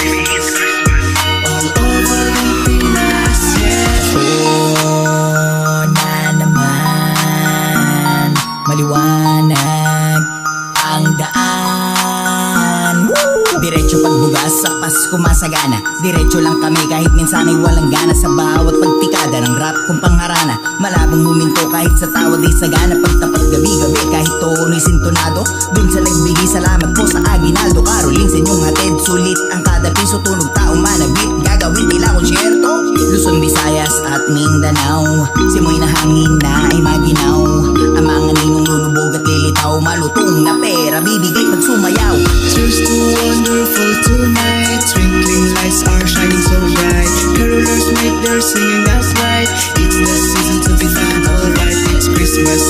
all over in Pinas, yeah. Oh, na naman, maliwanag ang daan. Woo! Diretso pagbugas sa Pasko masagana. Diretso lang kami kahit minsan ay walang gana. Sa bawat pagtikada ng rap kong pangharana. Malabong huminto kahit sa tawad ay sagana. Pagtapat gabi-gabi kahit tono'y sintonado. Dun sa nagbigay salamat po sa aginaldo. Caroling sa inyong hatid, sulit ang kada piso. Tunog taong manabit, gagawin nila konsyerto. Luzon, Visayas at Mindanao. Simoy na hangin na ay maginaw. Ang mga ninong lulubog at lilitaw. Malutong na pera, bibigay pag sumayaw. Cheers to wonderful tonight. Twinkling lights are shining so bright. Carolers make their singing us right. It's the season to be fun, alright. It's Christmas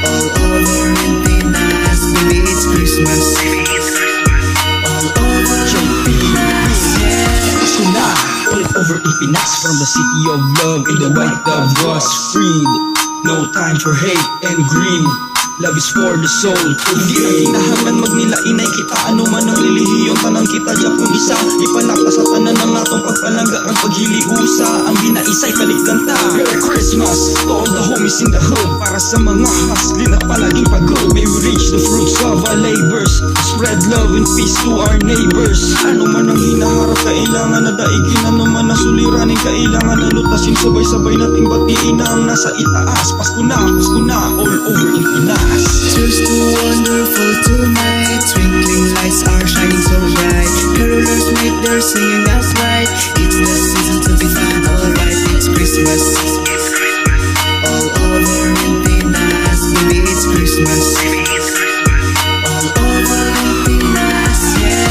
all over in Pinas. Baby, it's Christmas all over in Pinas, yeah. Pasko na, all over in Pinas. From the city of love, in the white dove was freed. No time for hate and greed. Love is for the soul. Hindi na kinahangan magnilainay kita. Ano man ang relihiyong tanang kita diya kung isa. Ipalakta sa tanan ng atong pagpalangga. Ang paghiliusa, ang ginaisay kaligkanta. Merry Christmas to all the homies in the hood. Para sa mga hustling at palaging pagod. May we reach the fruits of our labors. Spread love and peace to our neighbors. Ano man ang hinaharap, kailangan na daigin. Ano man ang suliranin, kailangan na lutasin. Sabay-sabay nating batiin na ang nasa itaas. Pasko na, all over in Pinas. Cheers to wonderful tonight. Twinkling lights are shining so bright. Carolers make their singing us right. It's the season to be fun, alright. It's Christmas all over in Pinas. Baby, it's Christmas all over in Pinas, yeah.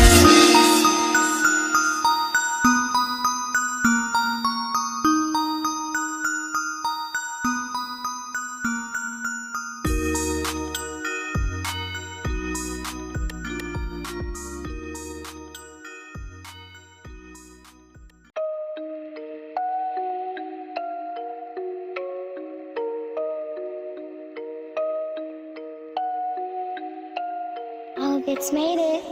All Bits made it.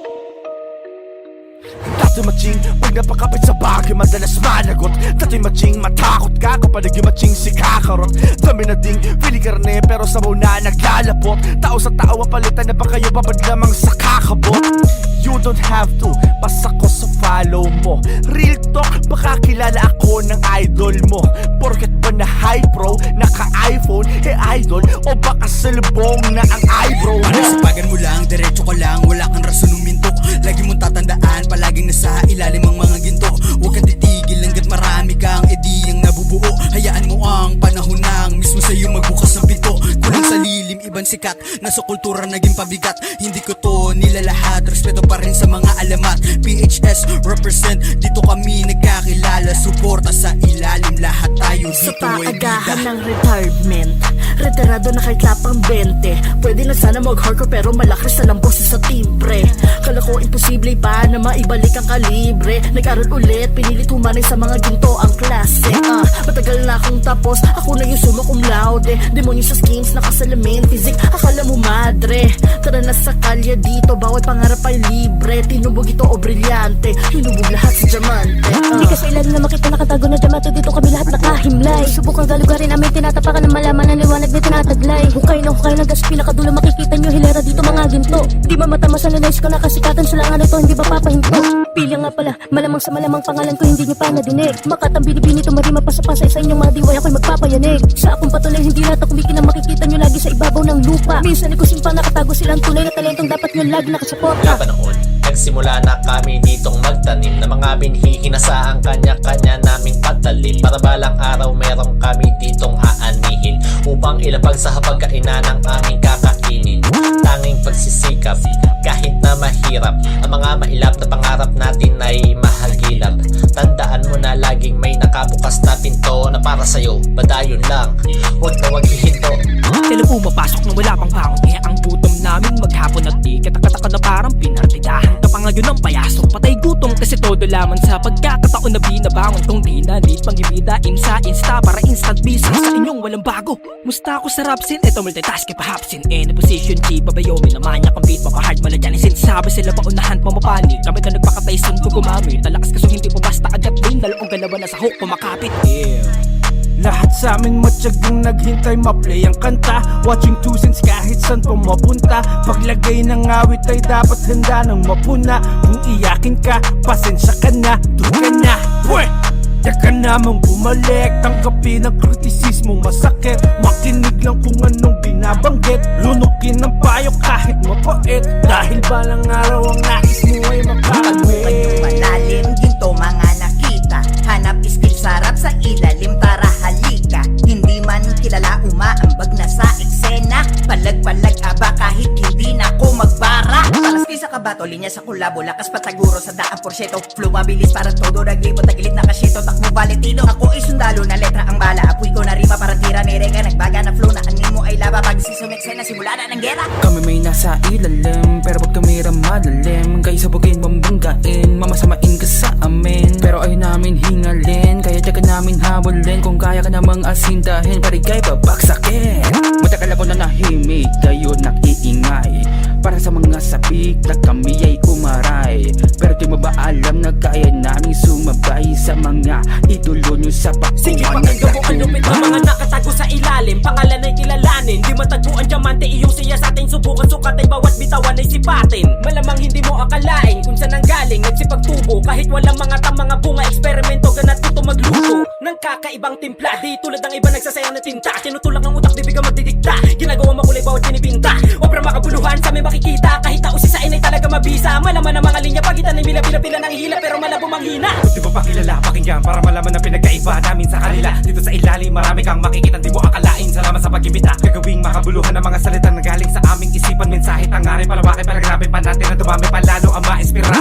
Dato'y matching, pag napakapit sa bagay madalas managot. Dato'y matching, matakot ka kapag naging matching si kakarot. Dami na ding, pili karne pero sabaw na naglalapot. Tao sa tao, mapalitan na ba kayo babad lamang sa kakabot? You don't have to, basta ko sa follow mo. Real talk, baka kilala ako ng idol mo. Porket ba na high pro, naka-iPhone, idol, o baka salubong na ang eyebrow mo. Sapagan mo lang, diretso ka lang, wala kang rason umintok. Lagi mong tatandaan, palaging nasa ilalim ang mga ginto. Huwag kang titigil hanggat marami kang ideyang nabubuo. Hayaan mo ang panahon nang mismo sa'yo magbukas ng pinto. Kulang sa lilim, ibang sikat, nasa kultura naging pabigat. Hindi ko to nilalahat, respeto pa rin sa mga alamat. PHS represent, dito kami nagkakilala. Suporta sa ilalim, lahat tayo Sa dito ay paagahan bida. ng retirement, retirado na kay klapang 20. Pwede na sana mag-hardcore pero malakas na lang boses sa timbre. Kala ko imposible pa na maibalik ang kalibre. Nag-aral ulit, pinilit humanay sa mga ginto ang klase. Matagal na akong tapos, ako na yung summa cum laude. Demonyo sa skins, nakasalamin, physics, akala mo madre. Tara na sa kalye dito, bawat pangarap ay libre. Tinubog ito o brilyante, hinubog lahat sa diamante. Hindi ka sa ilalim na makita nakatago na diamante. Dito kami lahat nakahimlay. Subukang galugarin namin, tinatapakan ng malaman ng liwanag na tinataglay. Hukay na gas, pinakadulo makikita nyo hilera dito mga ginto. Di ba matama sa nanais ko nakasikatan, sulangan ito hindi ba papahinto? Pila nga pala, malamang sa malamang pangalan ko hindi nyo pa nadinig. Makatang binibini tumarima pasapasay sa inyong mga diway, ako'y magpapayanig. Sa akong patuloy hindi lahat ako kumikinang makikita nyo lagi sa ibabaw ng lupa. Minsan ikusin pa nakatago silang tunay na talentong dapat nyo lagi nakasuporta. Panahon, nagsimula na kami ditong magtanim na mga binhihi na sa ang kanya-kanya naming patalim. Para balang araw meron kami ditong aanihin upang ilapag sa hapagkainan ng aming kakainin. Tanging pagsisikap, kahit na mahirap, ang mga mailap na pangarap natin ay mahagilap. Tandaan mo na laging may nakabukas na pinto na para sa'yo, badayon lang, huwag na huwag hihinto. Kailan pumapasok nang wala pang bangon, kaya ang gutom namin maghapon at di katakataka na parang pinartidahan. Kapangayon ng payasok, patay gutom kasi todo laman sa pagkakataon na binabangon kong di na need panggibidain sa insta para instant business sa inyong walang bago. Musta ako sa rapsin, eto multitask pahapsin. In a position G, babayomi naman niya kang beat mapahard mo na dyan. Sabi sila paunahan pamapanig, kami na nagpakatayson ko gumamit. Talakas kaso hindi po basta agad din, dalawang galawan na sa hook kumakapit. Lahat sa amin matyagang naghintay ma-play ang kanta. Watching two cents kahit saan pa mapunta. Paglagay ng awit ay dapat handa ng mapuna. Kung iyakin ka, pasensya ka na, doon ka na. Pweh! Teka namang bumalik, tanggapin ang kritisismong masakit. Makinig lang kung anong binabanggit. Lunukin ng payo kahit mapait. Dahil balang araw ang nais mo ay makakawit. Pagbukan yung malalim, ginto mga nakita. Hanap iskil sarap sa ilalim, tara halika. Hindi man kilala, umaambag na sa eksena. Palag-palag aba kahit hindi na ako magbara. Palas sa kabato, linya sa kulabo, lakas pataguro sa daang porsyento. Flow mabilis parang todo, naglibot, nagilid na kasyento. Takbo Valentino, ako ay sundalo na letra ang bala. Apoy ko na rima parang tira ni Rega. Nagbaga na flow na animo ay laba. Pag sisumeksena, simula na ng gera. Kami may nasa ilalim, pero pag kamera madalim. Kaya sabagin mambanggain, mamasamain ka sa amin. Pero ay namin hingalin, kaya tiyaga namin habulin. Kung kaya ka namang asindahin, parigay babaksakin. Matagal ako na nahimik, kayo nakiingay. Para sa mga sabik na kami ay umaray. Pero di mo ba alam na kaya namin sumabay sa mga idolo nyo sa pagkuhan. Sige pakinggan mo ang lupit ng mga nakatago sa ilalim. Pangalan ay kilalanin, di matagpo ang diamante. Iyong siya sa ating subukan, sukat ay bawat bitawan ay sipatin. Malamang hindi mo akalain kung saan ang galing nagsipagtubo. Kahit walang mga mga bunga, eksperimento ganat dito magluto ng kakaibang timpla. Di tulad ng iba nagsasayang na tinta. Tinutulak ng utak, bibigang magdidikta. Ginagawa makulay bawat pinipinta. Obra makabuluhan sa may makikita. Kahit na usisain ay talaga mabisa. Malaman ang mga linya, pagitan ay mila-pila ng hila. Pero malabo manghina. Di ba pakilala, pakinggan para malaman ang pinagkaiba namin sa kanila. Dito sa ilalim marami kang makikita, di mo akalain. Salamat sa pag-imbita, gagawing makabuluhan ang mga salita na galing sa aming isipan. Mensahe tangarin, palawakin, palagrabe pa natin na dumami pa lalo ang ma-inspira.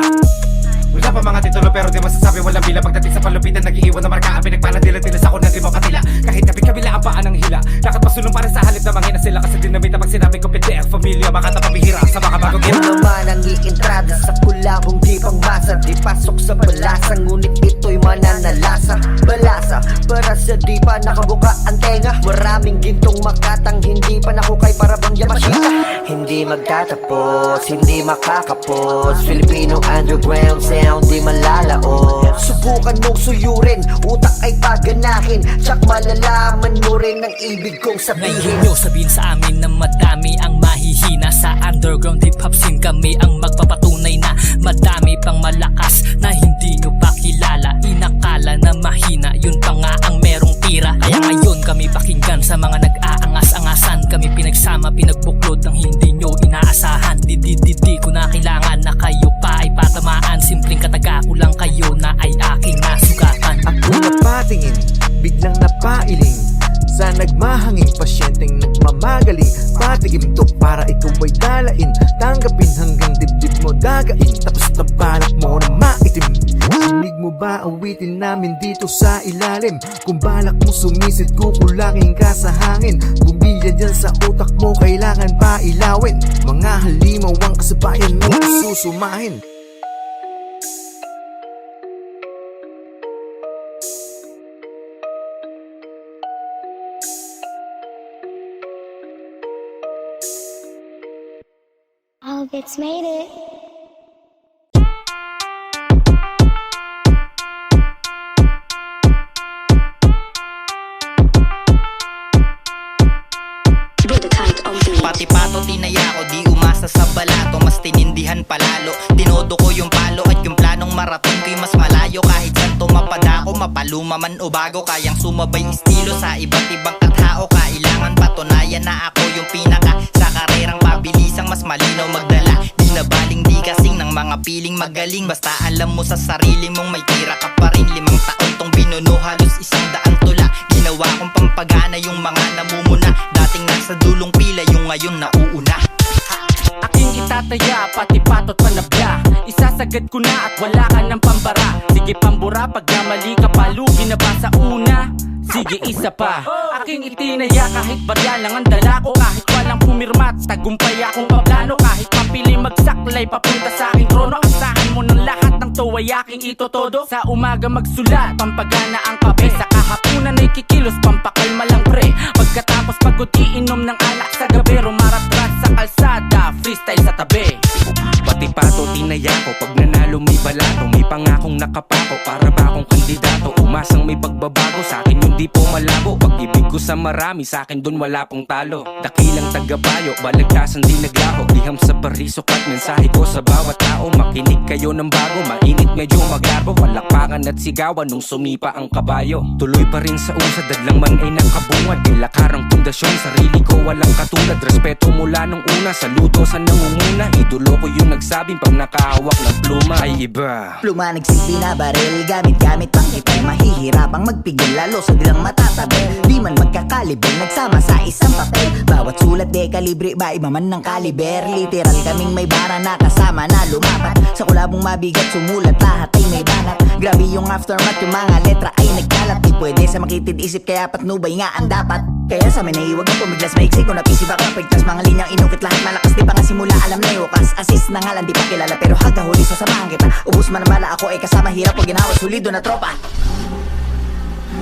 Wala pa mga titulo pero di masasabi walang bila. Pagdating sa palupitan nag-iiwan na marka. Ang pinagpanadila-tila sa kunan di mapatila. Kahit kapit-kabila ang paan ng hila. Lakad pasulong para sa halip na mangina sila. Kasi dinamita pag sinabi ko PDF Familia makata pabihira sa mga bagong Ako naman ang ientrada sa kulabong di pangmasa. Di pasok sa balasa, ngunit ito'y mananalasa. Balasa, para sa di pa nakabuka ang tenga. Maraming gintong makatang hindi pa nakukay para bang Yamashita. Hindi magtatapos, hindi makakapos. Filipino underground sound di malalaos. Subukan mong suyurin, utak ay paganahin. Tsak malalaman mo rin ang ibig kong sabihin. Ngayon nyo sabihin sa amin na madami ang mahihina. Sa underground hip-hop scene kami ang magpapatunay na madami pang malakas na hindi nyo pa kilala. Inakala na mahina, yun pa nga ang merong tira. Kaya ngayon kami pakinggan sa mga nag-aangas-angasan. Kami pinagsama, pinagbuklod ng hindi nyo inaasahan. Di ko na kailangan na kayo pa ay patamaan. Simpleng kataga ko lang kayo na ay aking nasugatan. Ako napatingin, biglang napailing sa nagmahanging pasyenteng nagmamagaling. Patigim to para ikaw ay dalain, tanggapin hanggang dibdib mo dagain. Tapos na balak mo na maitim. Sinig mo ba awitin namin dito sa ilalim? Kung balak mo sumisid, kukulangin ka sa hangin. Bumbilya dyan sa utak mo, kailangan pa ilawin. Mga halimaw ang kasabayan mo susumahin. All gets made it. Pati pato tinaya ko, di umasa sa balato. Mas tinindihan palalo, tinodo ko yung palo. At yung planong marating ko'y mas malayo. Kahit saan tumapada ko, mapaluma man o bago, kayang sumabay estilo sa iba't ibang katao. Kailangan patunayan na ako yung pinaka sa karerang pabilisang mas malinaw magdala. Di na baling di kasing ng mga piling magaling. Basta alam mo sa sarili mong may tira ka pa rin. 5 taon tong binuno, halos 100 tula. Ginawa kong pampagana yung mga namumuna. Dating nasa dulong pila, yung ngayon nauuna. Aking itataya, pati patot panabla. Isasagad ko na at wala ka ng pambara. Sige pambura, pag namali ka palugi na ba sa una? Sige isa pa. Aking itinaya kahit barya lang ang dala ko. Kahit walang pumirma, tagumpay akong paplano. Kahit mapili magsaklay papunta sa aking trono. Asahan mo ng lahat ng to ay aking itotodo. Sa umaga magsulat, pampagana ang kape. Sa kahapunan ay kikilos, pampakalma lang pre. Pagkatapos pagod iinom ng alak sa gabi. Rumaratrat sa kalsada, freestyle sa tabi. Pati pato tinaya ko, pag nanalo may balato. May pangakong nakapako, para ba akong kandidato. Umasang may pagbabago, sa akin yung di po malabo. Pag-ibig ko sa marami, sa akin dun wala pong talo. Dakilang tagabayo, balagtasan di naglaho. Liham sa parisok at mensahe ko sa bawat tao. Makinig kayo ng bago, mainit medyo maglarbo. Palakpakan at sigawan nung sumipa ang kabayo. Tuloy pa rin sa usad, dadlang man ay nakabungad. Ilakarang pundasyon, sarili ko walang katulad. Respeto mula nung una, saludo sa nangunguna. Idolo ko yung nagsabing pag nakahawak ng pluma ay iba. Pluma nagsilbi na baril, gamit-gamit pang kitay. Mahihirapang magpigil lalo sa dilang matatabi. Di man magkakalibre, nagsama sa isang papel. Bawat sulat de kalibre, ba iba man ng kaliber. Literal kaming may bara na kasama na lumapat. Sa kulabong mabigat, sumulat lahat ay may banat. Grabe yung aftermath, yung mga letra ay nagkalat. Di pwede sa makitid isip, kaya patnubay nga ang dapat. Kaya sa amin ay huwag na pumiglas, maiksi ko na pisip ako pagtas. Mga linyang inukit lahat malakas, di pa nga simula alam na yung wakas. Assist na nga lang, di pa kilala, pero hanggang huli sasamahan kita. Ubus man ang bala, ako ay kasama hirap o ginawa sulido na tropa.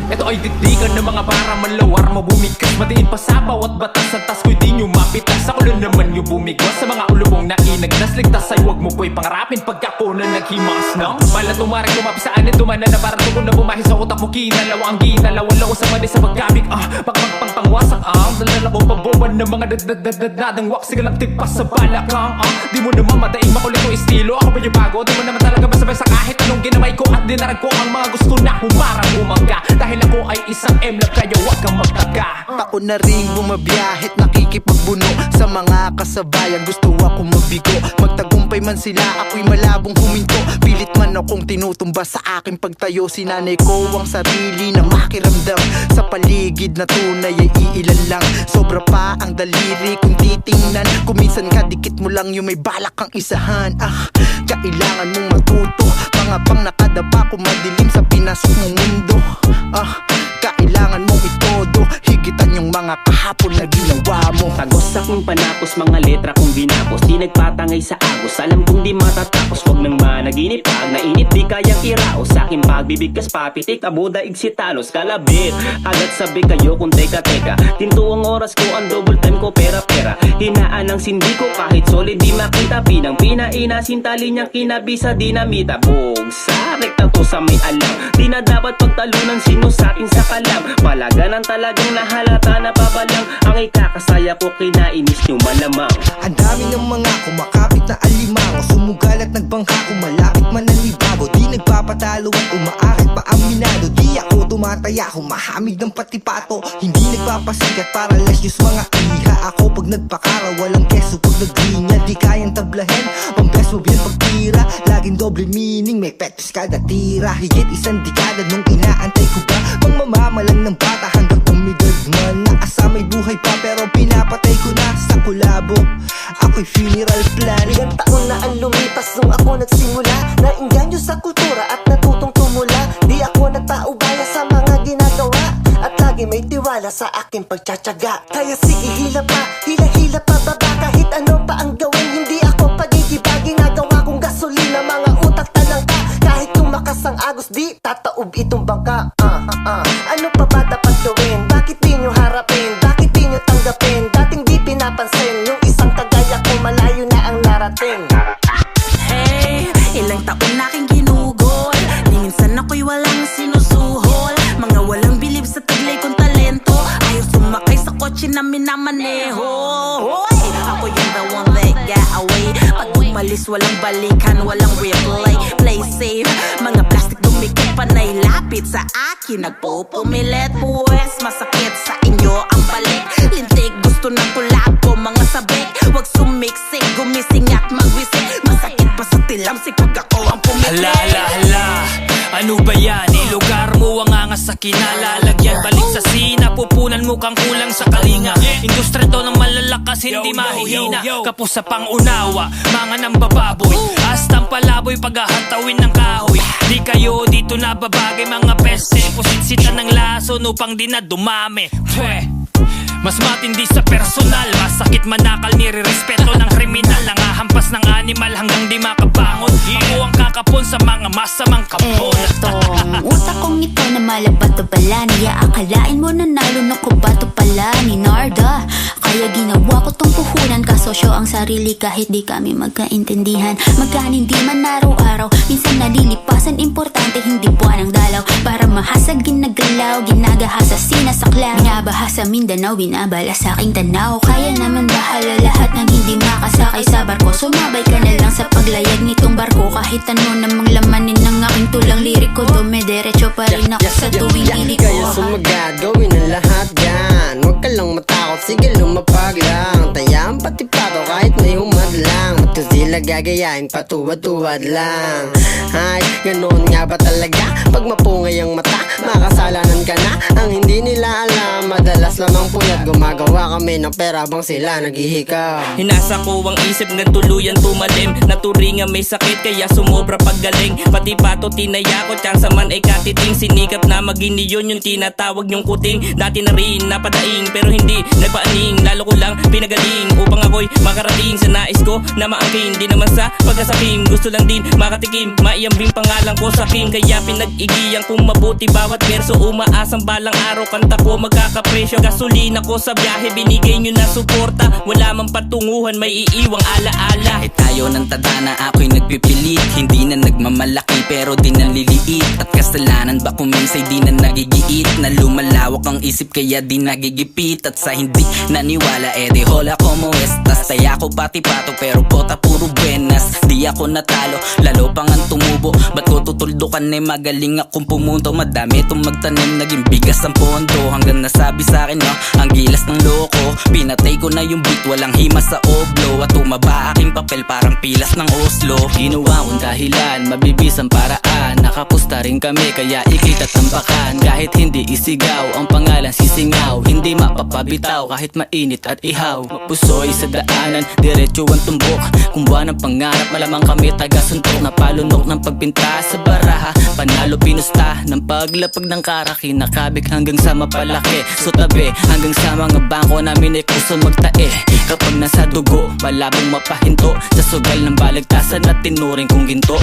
Ito ay dikdikan ng mga para malawar mo bumigkas. Madiin pa sa bawat batas, ang tas ko'y di nyo mapitas. Ako lang naman yung bumigwas sa mga ulubong nainagnas. Ligtas ay huwag mo ko'y pangarapin pag ako na naghimas ng malat tumarik, tumapi sa anin, tumana na para tugon na bumahi sa utak mo. Kinalawa ang ginalawan lang sa mali sa paggamit. Pagpangpangwasak ang dalala ko paboban ng mga dadadadadadang wak. Sige lang tipas sa balakang di mo naman madaing makulit ko estilo. Ako ba yung bago? Di mo naman talaga masabay sa kahit anong ginamay ko. At dinarag ko ang mga gusto na humarang umangga. Dahil ako ay isang emlab, kaya wag kang magtaka. Ako na rin bumabiyahit, nakikipagbuno sa mga kasabayan. Gusto akong mabigo, magtagumpay man sila, ako'y malabong huminto. Pilit man akong tinutumba sa aking pagtayo. Sinanay ko ang sarili na makiramdam. Sa paligid na tunay ay iilan lang. Sobra pa ang daliri kung titingnan. Kuminsan kadikit mo lang yung may balak kang isahan. Kailangan mong matuto, mga pang nakadapa kung madilim sa pinasok mong mundo. Kailangan mong itodo, higitan yung mga kahapon na ginawa mo. Tagos akong panapos, mga letra kong binapos. Di nagpatangay sa agos, alam kong di matatapos. Huwag nang managinip, pag nainip di kayang iraos. Sa aking pagbibigkas papitik, abuda igsitalos. Kalabit, agad sabi kayo kung teka-teka. Tinto ang oras ko, ang double time ko, pera-pera. Hinaan ang sindi ko kahit solid di makita. Pinang-pina, inasintali niyang kinabisa dinamita. Bog sa rektang to sa may alam. Di na dapat pagtalunan sino sa akin sa lang. Palaganan talagang nahalata na pabalang. Ang ikakasaya ko kinainis nyo malamang. Ang dami ng mga kumakapit na alimango, sumugal at nagbangka kung malapit man ang libago. Di nagpapatalo at umaakit pa ang minado. Di ako tumataya, humahamig ng patipato. Hindi nagpapasikat para less news mga iha. Ako pag nagpakara, walang keso pag naglinya. Di kayang tablahin, pambes mo biyan pagtira. Laging doble meaning, may petos kada tira. Higit isang dekada nung inaantay ko ba pang mamamalang ng bata hanggang umidad man. Naasa may buhay pa pero pinapatay ko na sa kulabo. Ako'y funeral plan. Ilang taon na ang lumipas nung ako nagsimula. Nainganyo sa kultura at natutong tumula. Di ako nagpaubaya sa mga ginagawa at lagi may tiwala sa aking pagtsatsaga. Kaya sige hila pa, hila-hila pa baba. Kahit ano pa ang gawin, hindi ako pagigiba. Ginagawa kong gasolina, mga utak talangka. Kahit tumakas ang agos, di tataob itong bangka. Ano pa ba dapat gawin? Bakit di nyo harapin? Bakit di nyo tanggapin? Dating di pinapansin, yung isang kagaya ko malayo na ang narating. Hey, ilang taon na aking ginugol. Di minsan ako'y walang sinusuhol. Mga walang bilib sa taglay kong talento. Ayaw sumakay sa kotse na minamaneho. Hoy, ako yung the one that got away. Pag umalis walang balikan, walang replay. Play safe, mga plastic dumikit panay lapit sa akin. Nagpupumilit, pues masakit sa inyo ang balik. Lintik, gusto ng kulab ko mga sabik. Huwag sumiksik, gumising at magwisik. Masakit pa sa tilamsik pag ako ang pumikit. Hala, hala, hala, ano ba yan? Ilugar mo ang angas sa kinalalagyan. Balik sa sina, pupunan mo kang kulang sa kalinga. Industriya to ng malalakas, hindi mahihina. Kapos sa pangunawa, mga nang bababoy. Hastang palaboy, paghahatawin ng kahoy. Di kayo dito nababagay, mga peste. Pusit-sitan ng laso, upang di na dumami. Mas matindi sa personal, masakit manakal, nire-respeto ng kriminal. Nangahampas ng animal hanggang di makabangon. Ako ang kakapon sa mga masamang kapon. Etong utak kong ito na malabato pala. Niya akalain mo na nalunok ko bato pala ni Narda. Kaya ginawa ko tong puhunan, kasosyo ang sarili kahit di kami magkaintindihan. Magkaan hindi man araw-araw, minsan nalilipasan, importante hindi buwan ang dalaw. Para mahasag ginagalaw, ginagahasa sinasaklaw. Binabaha sa Mindanao, binabala sa aking tanaw. Kaya naman bahala lahat ng hindi makasakay sa barko. Sumabay ka na lang sa paglayag nitong barko. Kahit ano namang lamanin ng aking tulang liriko, dumediretso pa rin ako sa tuwing iliko. Kaya sumagad, gawin ang lahat yan. Huwag ka lang matakot, sige lumapag lang. Tayaan pati pato kahit may humadlang. Ito sila gagayain, patuwad-tuwad lang. Ay, ganoon nga ba talaga? Pag mapungay ang mata, makasalanan ka na. Ang hindi nila alam, madalas lamang puyat. Gumagawa kami ng pera bang sila naghihikaw. Hinasa ko ang isip ng tuluyan tumalim. Naturingan may sakit kaya sumobra paggaling. Pati pato tinaya ko, tiyang man ay katiting. Sinikap na magini yun yung tinatawag yung kuting. Dati na rin napadaing pero hindi nagpaaning. Lalo ko lang pinagaling upang ako'y makarating sa nais ko na maangkin. Di naman sa pagkasakim, gusto lang din makatikim. Maiambing pangalan ko sa Kim, kaya pinag-igiyan kong mabuti bawat verso. Umaasang balang araw kanta ko magkakapresyo. Gasolina ko sa biyahe, binigay nyo na suporta. Wala mang patunguhan, may iiwang alaala. Kahit tayo ng tadhana, ako'y nagpipilit. Hindi na nagmamalaki pero di naliliit. At kasalanan ba kuminsay di na nagigiit. Na lumalawak ang isip kaya di nagigipit. At sa hindi naniwala, edi hola como estas. Taya ko pati pato pero pota puro buenas. Di ako natalo, lalo pang ang tumubo. Ba't ko tutuldukan eh, magaling akong pumunto. Madami itong magtanim, naging bigas ang pondo. Hanggang nasabi sa akin, no, ang gilas ng loko. Pinatay ko na yung beat, walang himas sa oblo. At tumaba aking papel parang pilas ng Oslo. Ginawa kong dahilan, mabibisang paraan. Nakapusta rin kami kaya ikita't tambakan. Kahit hindi isigaw, ang pangalan sisingaw. Hindi mapapabitaw kahit mainit at ihaw. Puso'y sa daanan, diretso ang tumbok. Kung buwan ng pangarap, malamang kami taga-suntok. Napalunok ng pagpinta sa baraha. Panalo pinusta ng paglapag ng karaki. Nakabik hanggang sa mapalaki. So tabi hanggang sa mga bangko namin ay puso magtae. Kapag nasa dugo, malabong mapahinto. Sa sugal ng balagtasan at tinuring kong ginto.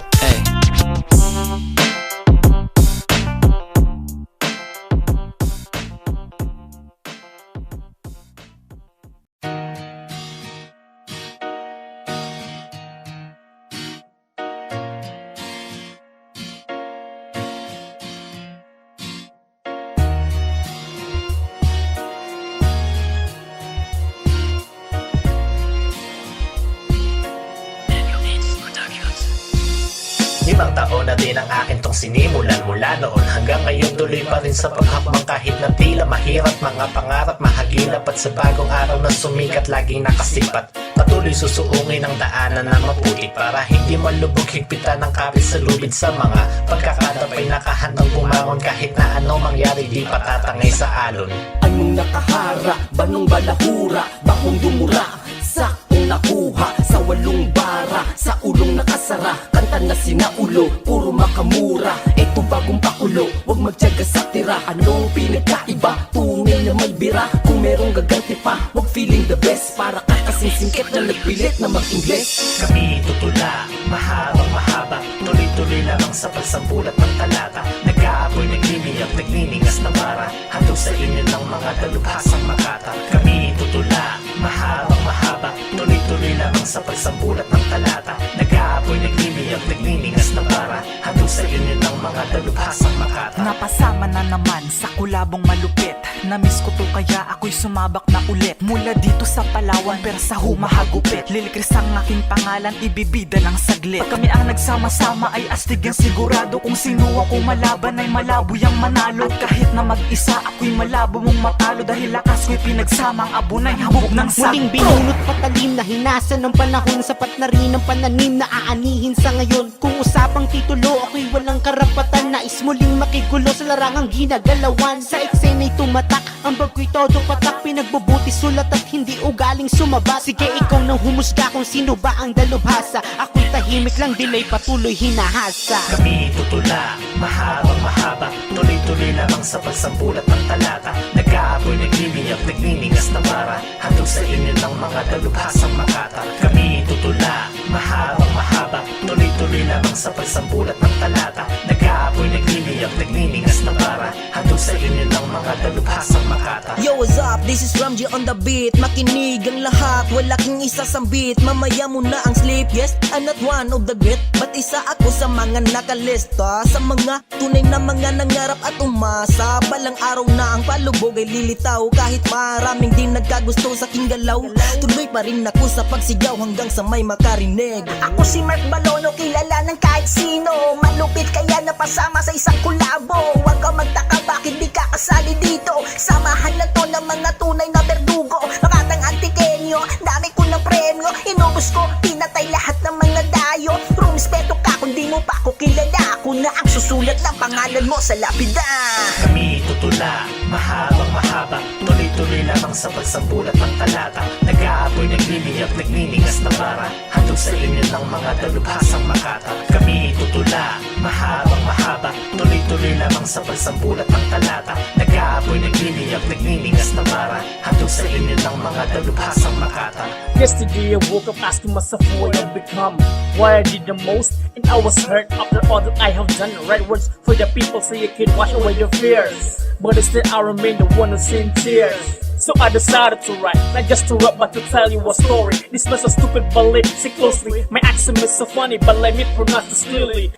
Limang taon na din ang akin tong sinimulan mula noon hanggang ngayon tuloy pa rin sa paghakbang kahit na tila mahirap. Mga pangarap mahagilap at sa bagong araw na sumikat laging nakasipat. Patuloy susuungin ang daanan na maputi para hindi malubog higpitan ng kapit sa lubid. Sa mga pagkakatapay nakahandang bumangon kahit na anong mangyari di patatangay sa alon. Anong nakahara, banong balahura, bakong dumura, saktong nakuha sa 8 bara, sa ulong nakasara, kanta na sinaulo, puro makamura. Eto bagong pakulo, wag magtiyaga sa tira. Anong pinagkaiba, tunay na may bira. Kung merong gaganti pa, wag feeling the best. Para ka kasing singkit na nagpilit na mag-Ingles. Kami tutula, mahabang mahaba, tuloy-tuloy lamang sa pagsambulat ng talata. Nag-aapoy, nagliliyap, nagliningas na bara, handog sa inyo ng mga dalubhasang makata. Kami tutula, mahabang mahaba, tuloy-tuloy lamang sa pagsambulat ng talata. Nag-aapoy, nagliliyap, nagliningas na bara, handog sa inyo ng mga dalubhasang makata. Napasama na naman sa kulabong malupit. Namiss ko to kaya ako'y sumabak na ulit. Mula dito sa Palawan pero sa humahagupit. Lilikris ang aking pangalan, ibibida ng saglit. Pag kami ang nagsama-sama ay astig ang sigurado. Kung sino ako malaban ay malabo yang manalo. Kahit na mag-isa ako'y malabo mong matalo. Dahil lakas ko'y pinagsamang abunay habog ng sakto. Muling binunot patalim na hinasa ng panahon. Sapat na rin ang pananim na aanihin sa ngayon. Kung usapang titulo ako'y walang karapatan. Nais muling makigulo sa larangang ginagalawan. Sa eksena'y tumatak, ang bagko'y todo patak. Pinagbubuti sulat at hindi ugaling sumaba. Sige ikaw nang humusga kung sino ba ang dalubhasa. Ako'y tahimik lang dila'y patuloy hinahasa. Kami tutula, mahabang mahaba, tuloy-tuloy lamang sa pagsambulat ng talata. Nag-aapoy, nagliliyap, nagliningas na bara, handog sa inyo ng mga dalubhasang makata. Kami tutula, mahabang mahaba, tuloy-tuloy lamang sa pagsambulat ng talata. Nag-aapoy, nagliliyap, nagliningas na bara, handog sa inyo ng mga dalubhasang makata. Yo, what's up? This is Ramji on the beat. Makinig ang lahat, wala kang isasambit. Mamaya mo na ang sleep. Yes, I'm not one of the great, but isa ako sa mga nakalista. Sa mga tunay na mga nangarap at umasa. Balang araw na ang palubog ay lilitaw. Kahit maraming din nagkagusto sa aking galaw, tuloy pa rin ako sa pagsigaw hanggang sa may makarinig. Ako si Mark Balono, kilala ng kahit sino. Malupit kaya napasama sa isang kulabo. Huwag ka magtaka bakit di ka kasali dito. Samahan na to ng mga tunay na berdugo. Makatang antikenyo, dami ko ng premyo. Inubos ko, pinatay lahat ng mga dayo. Rumispeto ka kung di mo pa ako kilala. Ako na ang susulat ng pangalan mo sa lapida. Kami tutula, mahabang mahaba, tuloy-tuloy lamang sa pagsambulat ng talata. Nag-aapoy, nagliliyap, nagliningas na bara, handog sa inyo ng mga dalubhasang makata. Kami tutula, mahabang mahaba, tuloy-tuloy lamang sa pagsambulat ng talata. Nag-aapoy, nagliliyap, nagliningas na bara, handog sa inyo ng mga dalubhasang makata. Yesterday I woke up asking myself who I have become, why I did the most, and I was hurt after all that I have done. Right words for the people so you can wash away your fears, but instead I remain the one who's in tears. So I decided to write, not just to rap but to tell you a story. This not so stupid but listen closely. My accent is so funny but let me pronounce this clearly.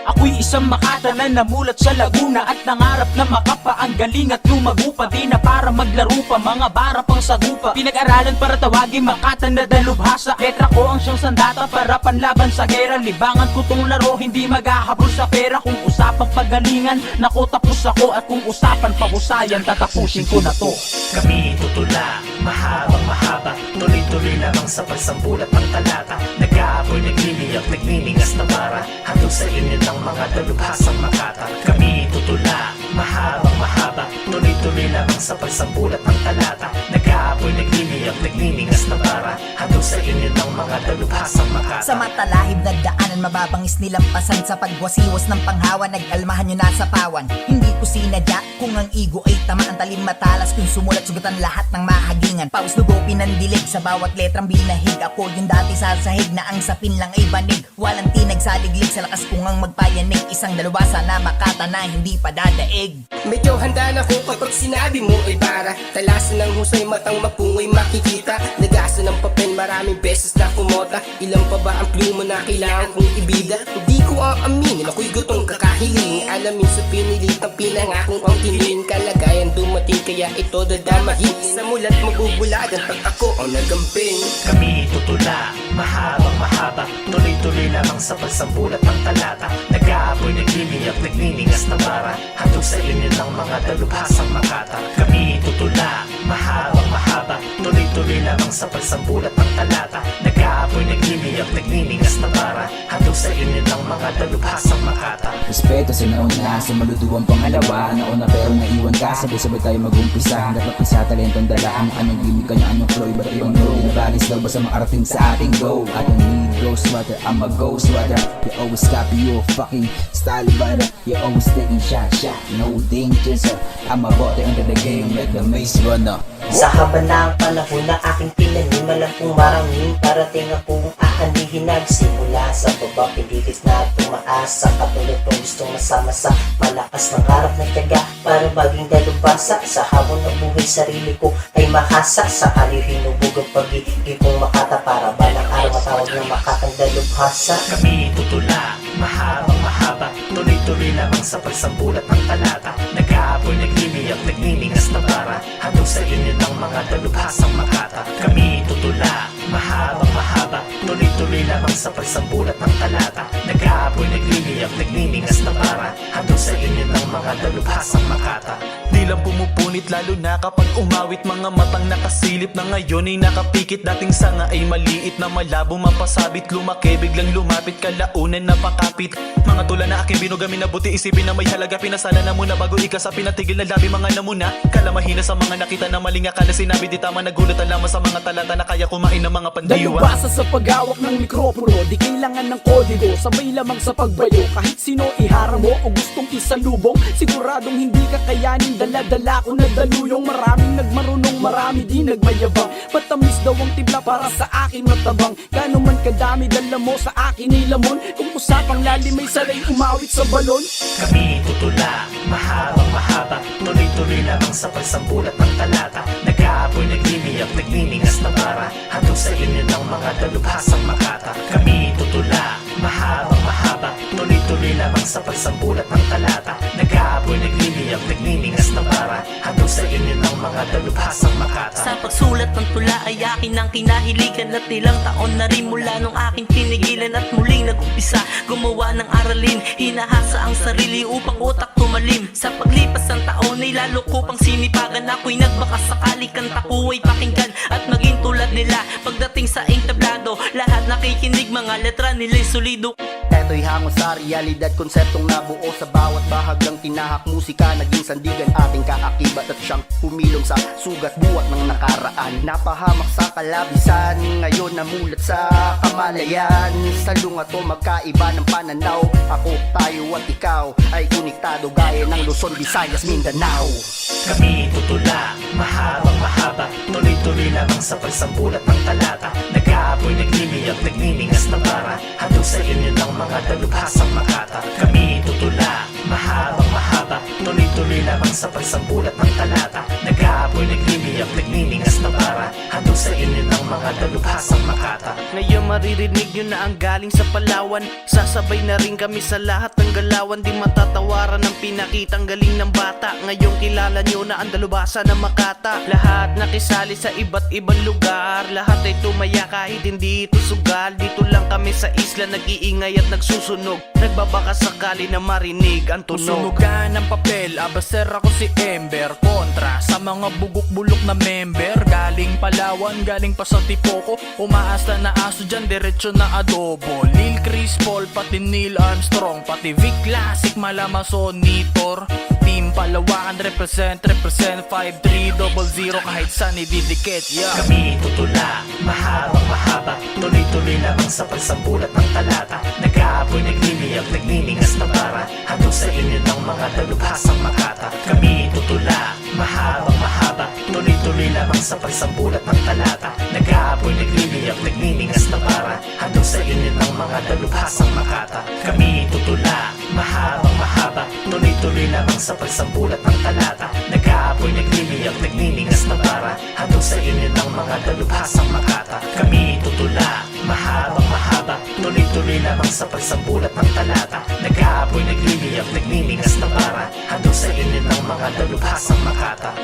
Ako'y isang Makata na namulat sa Laguna at nangarap na makapaanggaling at lumago pa di na para maglaro pa mga bara pang sagupa. Pinag-aralan para tawagin Makata na dalubhasa. Letra ko ang siyang sandata para panlaban sa gera. Libangan ko tong laro, hindi maghahabol sa pera. Kung usapang pagalingan, naku tapos ako. At kung usapan pahusayan, tatapusin ko na to. Kami tutula, mahabang mahaba, tuloy-tuloy lamang sa pagsambulat ng talata. Nag-aapoy, nagliliyap, nagliningas na bara, handog sa inyo ng mga dalubhasang makata. Kami tutula, mahabang mahaba, tuloy-tuloy lamang sa pagsambulat ng talata. Nag-aapoy, nagliliyap, nagliningas na bara, handog sa inyo ng mga dalubhasang makata. Sa matalahib nagdaanan, mababangis nilampasan. Sa pagwasiwas ng panghawa, nag-almahan nyo nasa pawan. Hindi ko sinadya kung ang ego ay tamaan. Talim matalas kung sumulat, sugatan lahat ng mahagingan. Paus dugo pinandilig sa bawat letrang binahig. Ako yung dati sasahig na ang sapin lang ay banig. Walang tinag sa liglig, sa lakas kung ang magpayanig. Isang dalubhasa na Makata na hindi pa dadaig. Medyo handa na ko kapag sinabi mo ay para. Talasan ng husay, matang mapungoy makikita. Nagasan ng papel, maraming beses na kumota. Ilan pa ba ang pluma na kailangan kong ibida? Hindi ko aaminin, ako'y gutong kakahiling. Alamin sa pinilitang pinangakong ang tingin. Kalagayan dumating kaya ito dadamahin. Sa mulat mabubulagan pag ako ang nagamping. Kami tutula, mahabang mahaba, tuloy-tuloy lamang sa pagsambulat ng talata. Nag-aapoy, nagliliyak, nagniningas na bara, hatog sa inyo ng mga dalubhasang makata. Kami tutula, mahabang mahaba, tuloy-tuloy lamang sa pagsambulat ng talata. Nag-aapoy, nagliliyak, nagniningas na bara, hatog sa inyo ng mga dalubhasang makata. Respeto sa nauna, sa maluduang pangalawa. Nauna pero naiwan ka, sabay-sabay tayo mag-umpisa. Hanggat mapisa, talentong dala, anong gimmick, kanya-anyong flow. Iba't ibang no, binabalis daw ba sa makarating sa ating goal. I don't need ghost water, I'm a ghost water. You always copy your fucking style butter. You always taking shot, no danger sir. I'm a bote under the game like the Maze Runner. Sa haba ng panahon na aking tinanim, alam kong maraming parating akong aanihin. Nagsimula sa baba, pinilit na tumaas sa katulad kong gustong masama sa malakas ng harap ng tiyaga para maging dalubhasa. Sa habon ng buhay, sarili ko ay mahasa. Sakali hinubog ang pag-ibig kong makata para ba ng araw matawag ng makatang dalubhasa. Kami tutula, mahabang mahaba, tuloy-tuloy lamang sa pagsambulat ng talata. Nag-aapoy, nagliliyak, nagniningas na bara, hatog sa inyo ng mga dalubhasang makata. Kami tutula, mahabang mahaba, tuloy-tuloy lamang sa pagsambulat ng talata. Nag-aapoy, nagliliyak, nagniningas na bara, hatog sa inyo ng mga dalubhasang makata. Di lang pumupunit lalo na kapag umawit, mga matang nakasilip na ngayon ay nakapikit. Dating sanga ay maliit na malabo, mapasabit, lumaki, biglang lumapit, kalaunan napakapit. Mga tula na aking binugamin na buti, isipin na may halaga, pinasala na muna bago ikasapin, natigil na labi mga namuna. Kala mahina sa mga nakita na maling akala sinabi, di tama nagulatan lamang sa mga talata na kaya kumain ng mga pandiwa. Dalubhasa sa paghawak ng mikropono, di kailangan ng kodigo, sabay lamang sa pagbayo. Kahit sino iharang mo o gustong isalubong, siguradong hindi kakayanin. Dala-dala ko na daluyong, maraming nagmarunong, marami di nagmayabang. Matamis daw ang timpla para sa akin matabang. Gano man kadami dala mo sa akin ay lamon. Kung usapang lalim may saray umawit sa balon. Kami tutula, mahabang mahaba, tuloy-tuloy lamang sa pagsambulat ng talata. Nag-aapoy, nagliliyak, nagniningas na bara, hatog sa inyo ng mga dalubhasang makata. Kami tutula, mahabang mahaba, tuloy-tuloy lamang sa pagsambulat ng talata. Nag-aapoy, nagliliyak, nagniningas na bara, hatog sa inyo ng mga dalubhasang makata. Sa pagsulat ng tula ay akin ang kinahiligan, at ilang taon na rin mula nung aking tinigilan at muling nag-umpisa gumawa ng aralin. Hinahasa ang sarili upang utak tumalim. Sa paglipas ng taon ay lalo ko pang sinipagan. Ako'y nagbaka sakali kanta ko ay pakinggan at maging tulad nila. Pagdating sa entablado, lahat nakikinig, mga letra nila'y solido. Eto'y hango sa realidad, konseptong nabuo sa bawat bahagang tinahak. Musika naging sandigan, ating kaakibat at siyang humilom sa sugat buwat ng nakaraan. Napahamak sa kalabisan, ngayon namulat sa kamalayan. Sa lunga to magkaiba ng pananaw, ako, tayo at ikaw ay konektado gaya ng Luzon, Visayas, Mindanao. Kami tutula, mahabang mahaba, tuloy-tuloy lamang sa pagsambulat ng talata. Nag-aapoy, nagliliyak, nagniningas na bara, hatog sa inyo ng mga dalubhasang makata. Kami tutula, mahabang mahaba, tuloy-tuloy lamang sa pagsambulat ng talata. Nag-aapoy, nagliliyak, nagniningas na bara, hatog sa inyo ng mga dalubhasang makata. Ngayon maririnig nyo na ang galing sa Palawan. Sasabay na rin kami sa lahat ng galawan. Di matatawaran ang pinakitang galing ng bata. Ngayon kilala nyo na ang dalubhasa ng Makata. Lahat nakisali sa iba't ibang lugar, lahat ay tumaya kahit hindi ito sugal. Dito lang kami sa isla, nag-iingay at nagsusunog. Nagbabaka sakali na marinig ang tunog. Susunugan ng papel, abaser ako si Ember. Kontra sa mga bugok-bulok na member. Galing Palawan, galing pa sa Tipoko. Umaasta na aso dyan, diretsyo na adobo. Lil Chris Paul, pati Neil Armstrong, pati Vic Classic, Malamason, Nitor. Team Palawan, represent 5300 kahit saan ididikit, yeah. Kami tutula, mahabang mahaba, tuloy-tuloy lamang sa pagsambulat ng talata. Nag-aapoy, nagliliyak, nagniningas na bara, hatog sa inyo ng mga dalubhasang makata. Kami tutula, mahabang mahaba, tuloy-tuloy lamang sa pagsambulat ng talata. Nag-aapoy, nagliliyak, nagniningas na bara, hatog sa inyo ng mga dalubhasang makata. Kami tutula, mahabang mahaba, tuloy-tuloy lamang sa pagsambulat ng talata. Nag-aapoy, nagliliyak, nagniningas na bara, hatog sa inyo ng mga dalubhasang makata. Kami tutula, mahabang mahaba, tuloy-tuloy lamang lamang sa pagsambulat ng talata. Nag-aapoy, nagliliyap, nagniningas na bara, handog sa init ng mga dalubhasang makata.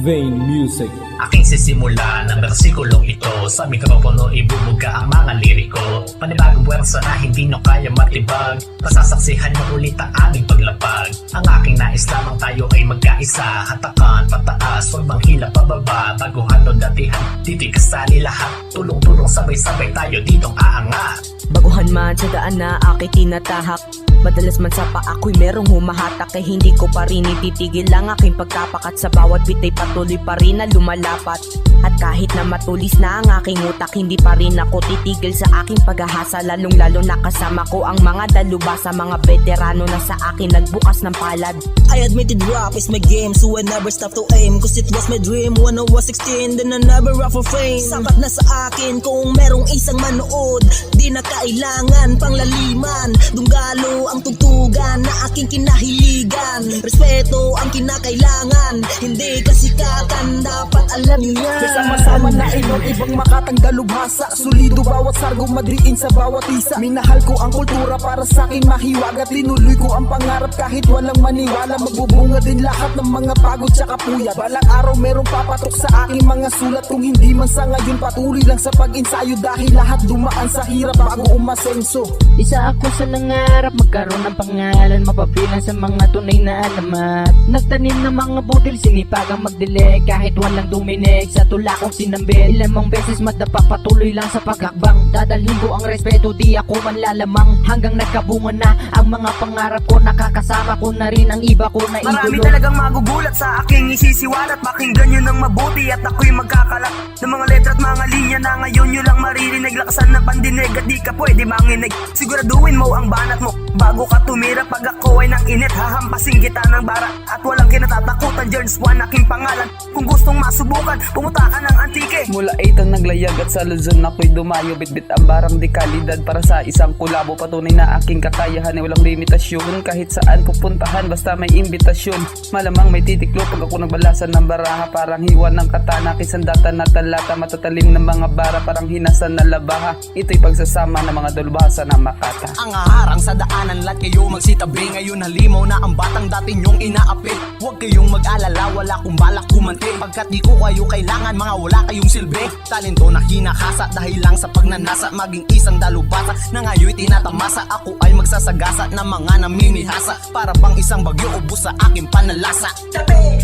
Vain Music. Aking sisimulan ang bersikulong ito. Sa mikropono ibubuga ang mga liriko. Panibagong buwersa na hindi nyo kaya matibag. Pasasaksihan nyo ulit ang aming paglapag. Ang aking nais lamang tayo ay magkaisa. Hatakan pataas, huwag manghila pababa. Baguhan o datihan, titig kasali lahat. Tulong-tulong sabay-sabay tayo ditong aangat. Baguhan man sa daan na aking tinatahak. Madalas man sa pa ako'y merong humahatak. Kaya hindi ko pa rin ititigil ang aking pagkapakat. Sa bawat bitay patuloy pa rin na lumalapat. At kahit na matulis na ang aking utak, hindi pa rin ako titigil sa aking paghahasa. Lalong lalo na kasama ko ang mga dalubhasa. Mga veterano na sa akin nagbukas ng palad. I admitted rap is my game, so I never stop to aim. Cause it was my dream when I was 16, then I never rap for fame. Sapat na sa akin kung merong isang manood. Di na kailangan pang laliman. Dunggalo ang tugtugan na aking kinahiligan. Respeto ang kinakailangan, hindi kasikatan, dapat alam nyo yan. Sama-sama na inyong ibang makatang dalubhasa. Solido bawat sargo, madriin sa bawat isa. Minahal ko ang kultura para sa akin mahiwag. At tinuloy ko ang pangarap kahit walang maniwala. Magbubunga din lahat ng mga pagod sa kapuyat. Balang araw merong papatok sa aking mga sulat. Kung hindi man sa ngayon, patuloy lang sa pag-insayo. Dahil lahat dumaan sa hirap bago umasenso. Isa ako sa nangarap magkaroon ng pangalan, mapabilang sa mga tunay na alamat. Nagtanim ng mga butil, sinipagang magdilig kahit walang duminig sa tula kong sinambit. Ilamang beses madapa, patuloy lang sa pagkakbang. Dadalhin ko ang respeto, di ako manlalamang. Hanggang nagkabunga na ang mga pangarap ko, nakakasama ko na rin ang iba ko na idolo. Marami talagang magugulat sa aking isisiwalat. Pakinggan nyo ng mabuti at ako'y magkakalat ng mga letra at mga linya na ngayon nyo lang maririnig. Lakasan ng pandinig at di ka pwede manginig. Siguraduhin mo ang banat mo bago ka tumira. Pag ako ay nang init, hahampasin kita ng bara. At walang kinatatakutan, Jerns One aking pangalan. Kung gustong masubukan, pumunta ka ng Antique. Mula 8 ang naglayag at sa Luzon ako'y dumayo. Bitbit ang barang di kalidad para sa isang kulabo. Patunay na aking kakayahan ay walang limitasyon. Kahit saan pupuntahan basta may imbitasyon. Malamang may titiklo pag ako nagbalasan ng baraha. Parang hiwa ng katana, kisandata na talata. Matatalim ng mga bara, parang hinasan na labaha. Ito'y pagsasama ng mga dalubhasa na makata. Ang haharang sa daanan, lahat kayo magsitabi. Ngayon halimaw na ang batang dati nyong inaapi. Huwag kayong mag-alala, wala kong balak kumanti. Pagkat di ko kayo kailangan, mga wala kayong silbi. Talento na hinahasa dahil lang sa pagnanasa. Maging isang dalubhasa na ngayon tinatamasa. Ako ay magsasagasa ng mga namimihasa. Para bang isang bagyo ubos sa aking panalasa. Tabi,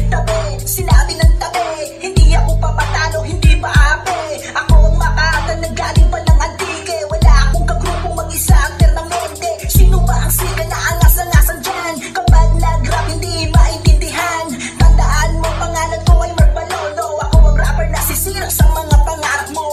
sinabi ng tabi. Hindi ako papatalo, hindi pa ape. Ako ang makata na galing pa ng Antique. Wala akong kagrupong mag-isa ang permanente. Sino ba ang siga na angas-angasan dyan? Kapag nag-rap hindi maintindihan. Tandaan mo, pangalan ko ay Mark Balolo. Ako ang rapper na sisira sa mga pangarap mo.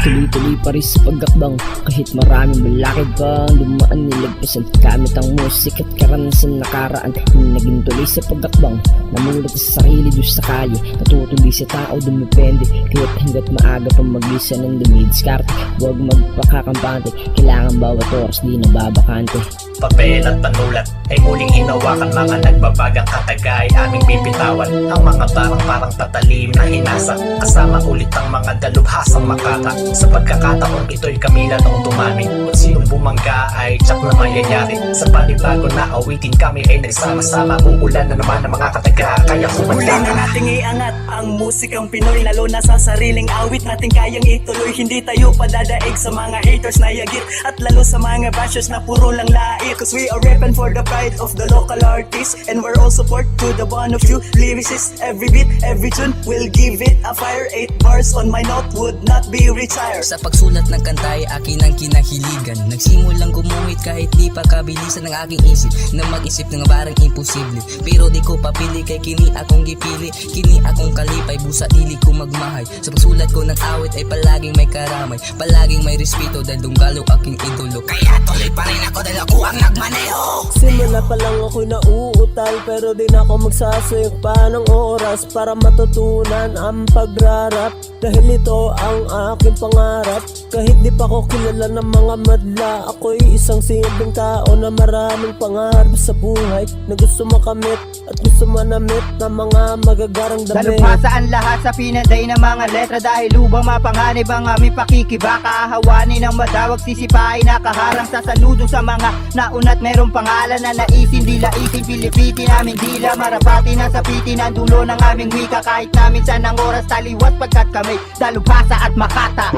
Tuloy-tuloy pa rin sa pagkakbang. Kahit maraming malakid pang dumaan, nilagpasan gamit ang musik at karanasan nakaraan. Naging tuloy sa pagkakbang, namulat sa sarili doon sa kalye. Natutuloy sa tao, dumipende. Kaya't hanggat maaga pang mag-isa ng dumidiskarte. Huwag magpakakampante, kailangan bawat oras di nababakante. Papel at panulat ay muling hinawakan, mga nagbabagang katagay aming bibitawan. Ang mga parang tatalim na hinasa, kasama ulit ang mga dalubhasang makata. Sa pagkakataon ito'y kami lalong dumami. Kung sinong bumangga ay tsak na mayayari. Sa panibago na awitin kami ay nagsama-sama. Uulan na naman ang mga kataga, kaya kumanda Muli na nating iangat ang musikang Pinoy, lalo na sa sariling awit natin kayang ituloy. Hindi tayo padadaig sa mga haters na yagit, at lalo sa mga bashers na puro lang lait. Cause we are reppin' for the pride of the local artists, and we're all support to the one of you lyricists. Every beat, every tune, will give it a fire. 8 bars on my note would not be retired. Sa pagsulat ng kanta ay akin ang kinahiligan. Nagsimulang gumuhit kahit di pa kabilisan ng aking isip na mag-isip ng barang imposible. Pero di ko papili kay kini akong gipili. Kini akong kalipay, busa dili ko magmahay. Sa pagsulat ko ng awit ay palaging may karamay, palaging may respeto dahil dunggalo aking idolo. Kaya tuloy pa rin ako dahil ako ang nagmaneho. Simula pa lang ako'y nauutal, pero di na ako magsasayang pa ng oras para matutunan ang pagrarap. Dahil ito ang aking pangarap. Kahit di pa ako kilala ng mga madla, ako'y isang simpleng tao na maraming pangarap sa buhay, na gusto makamit at gusto manamit ng mga magagarang damit. Dalubhasaan lahat sa pinanday ng mga letra, dahil lubang mapanganib ang aming pakikibaka. Hawanin ng madawag, sisipain, nakaharang sa saludo sa mga naunat. Merong pangalan na naisin, di laisin, pilipitin namin dila. Marapati na sa piti ng dulo ng aming wika, kahit namin saan ang oras taliwat, pagkat kami dalubhasa at makata.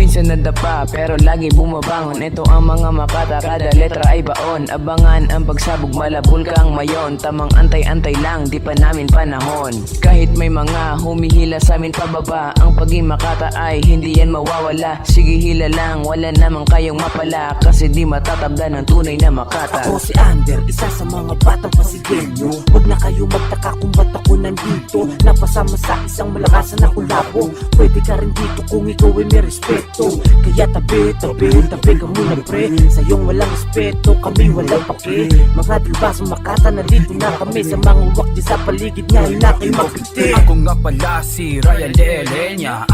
Minsan nadapa pero lagi bumabangon. Ito ang mga makata, kada letra ay baon. Abangan ang pagsabog, malabon kang mayon. Tamang antay-antay lang, di pa namin panahon. Kahit may mga humihila sa amin pababa, ang paging makata ay hindi yan mawawala. Sige hila lang, wala namang kayong mapala, kasi di matatabda ng tunay na makata. Ako si Ander, isa sa mga batang Pasigenyo. Huwag na kayo magtaka kung ba't ako nandito, napasama sa isang malakasan na kulabo. Pwede ka rin dito kung ikaw ay may respeto. Kaya tabi ka muna pre. Sa iyong walang respeto, kami walang pake. Mga dalubhasang makata, nandito na kami sa mga wakdi sa paligid niya, na kayo magpiti. Ako nga pala si Ryan Delenya.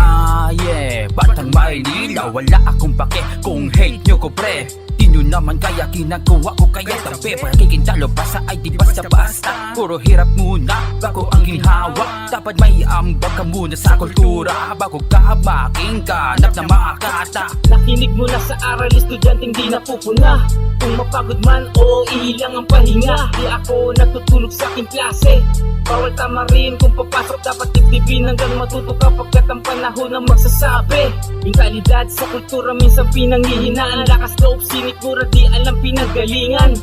Batang Maynila, wala akong pake kung hate nyo ko pre. Di nyo naman kaya ginagawa ko, kaya tabi. Pagiging dalubhasa ay di basta-basta. Puro hirap muna bago ang ginhawa. Dapat may ambag ka muna sa kultura bago ka makinganap na makata. Nakinig mula sa aral, estudyanteng di napupuna. Kung mapagod man o ihilang ang pahinga, di ako natutulog sa aking klase. Bawal tama rin kung papasok, dapat titipin hanggang matuto ka, pagkat ang panahon ang magsasabi. Yung kalidad sa kultura minsan pinanghihinaan, lakas loob sinikura, di alam pinagalingan.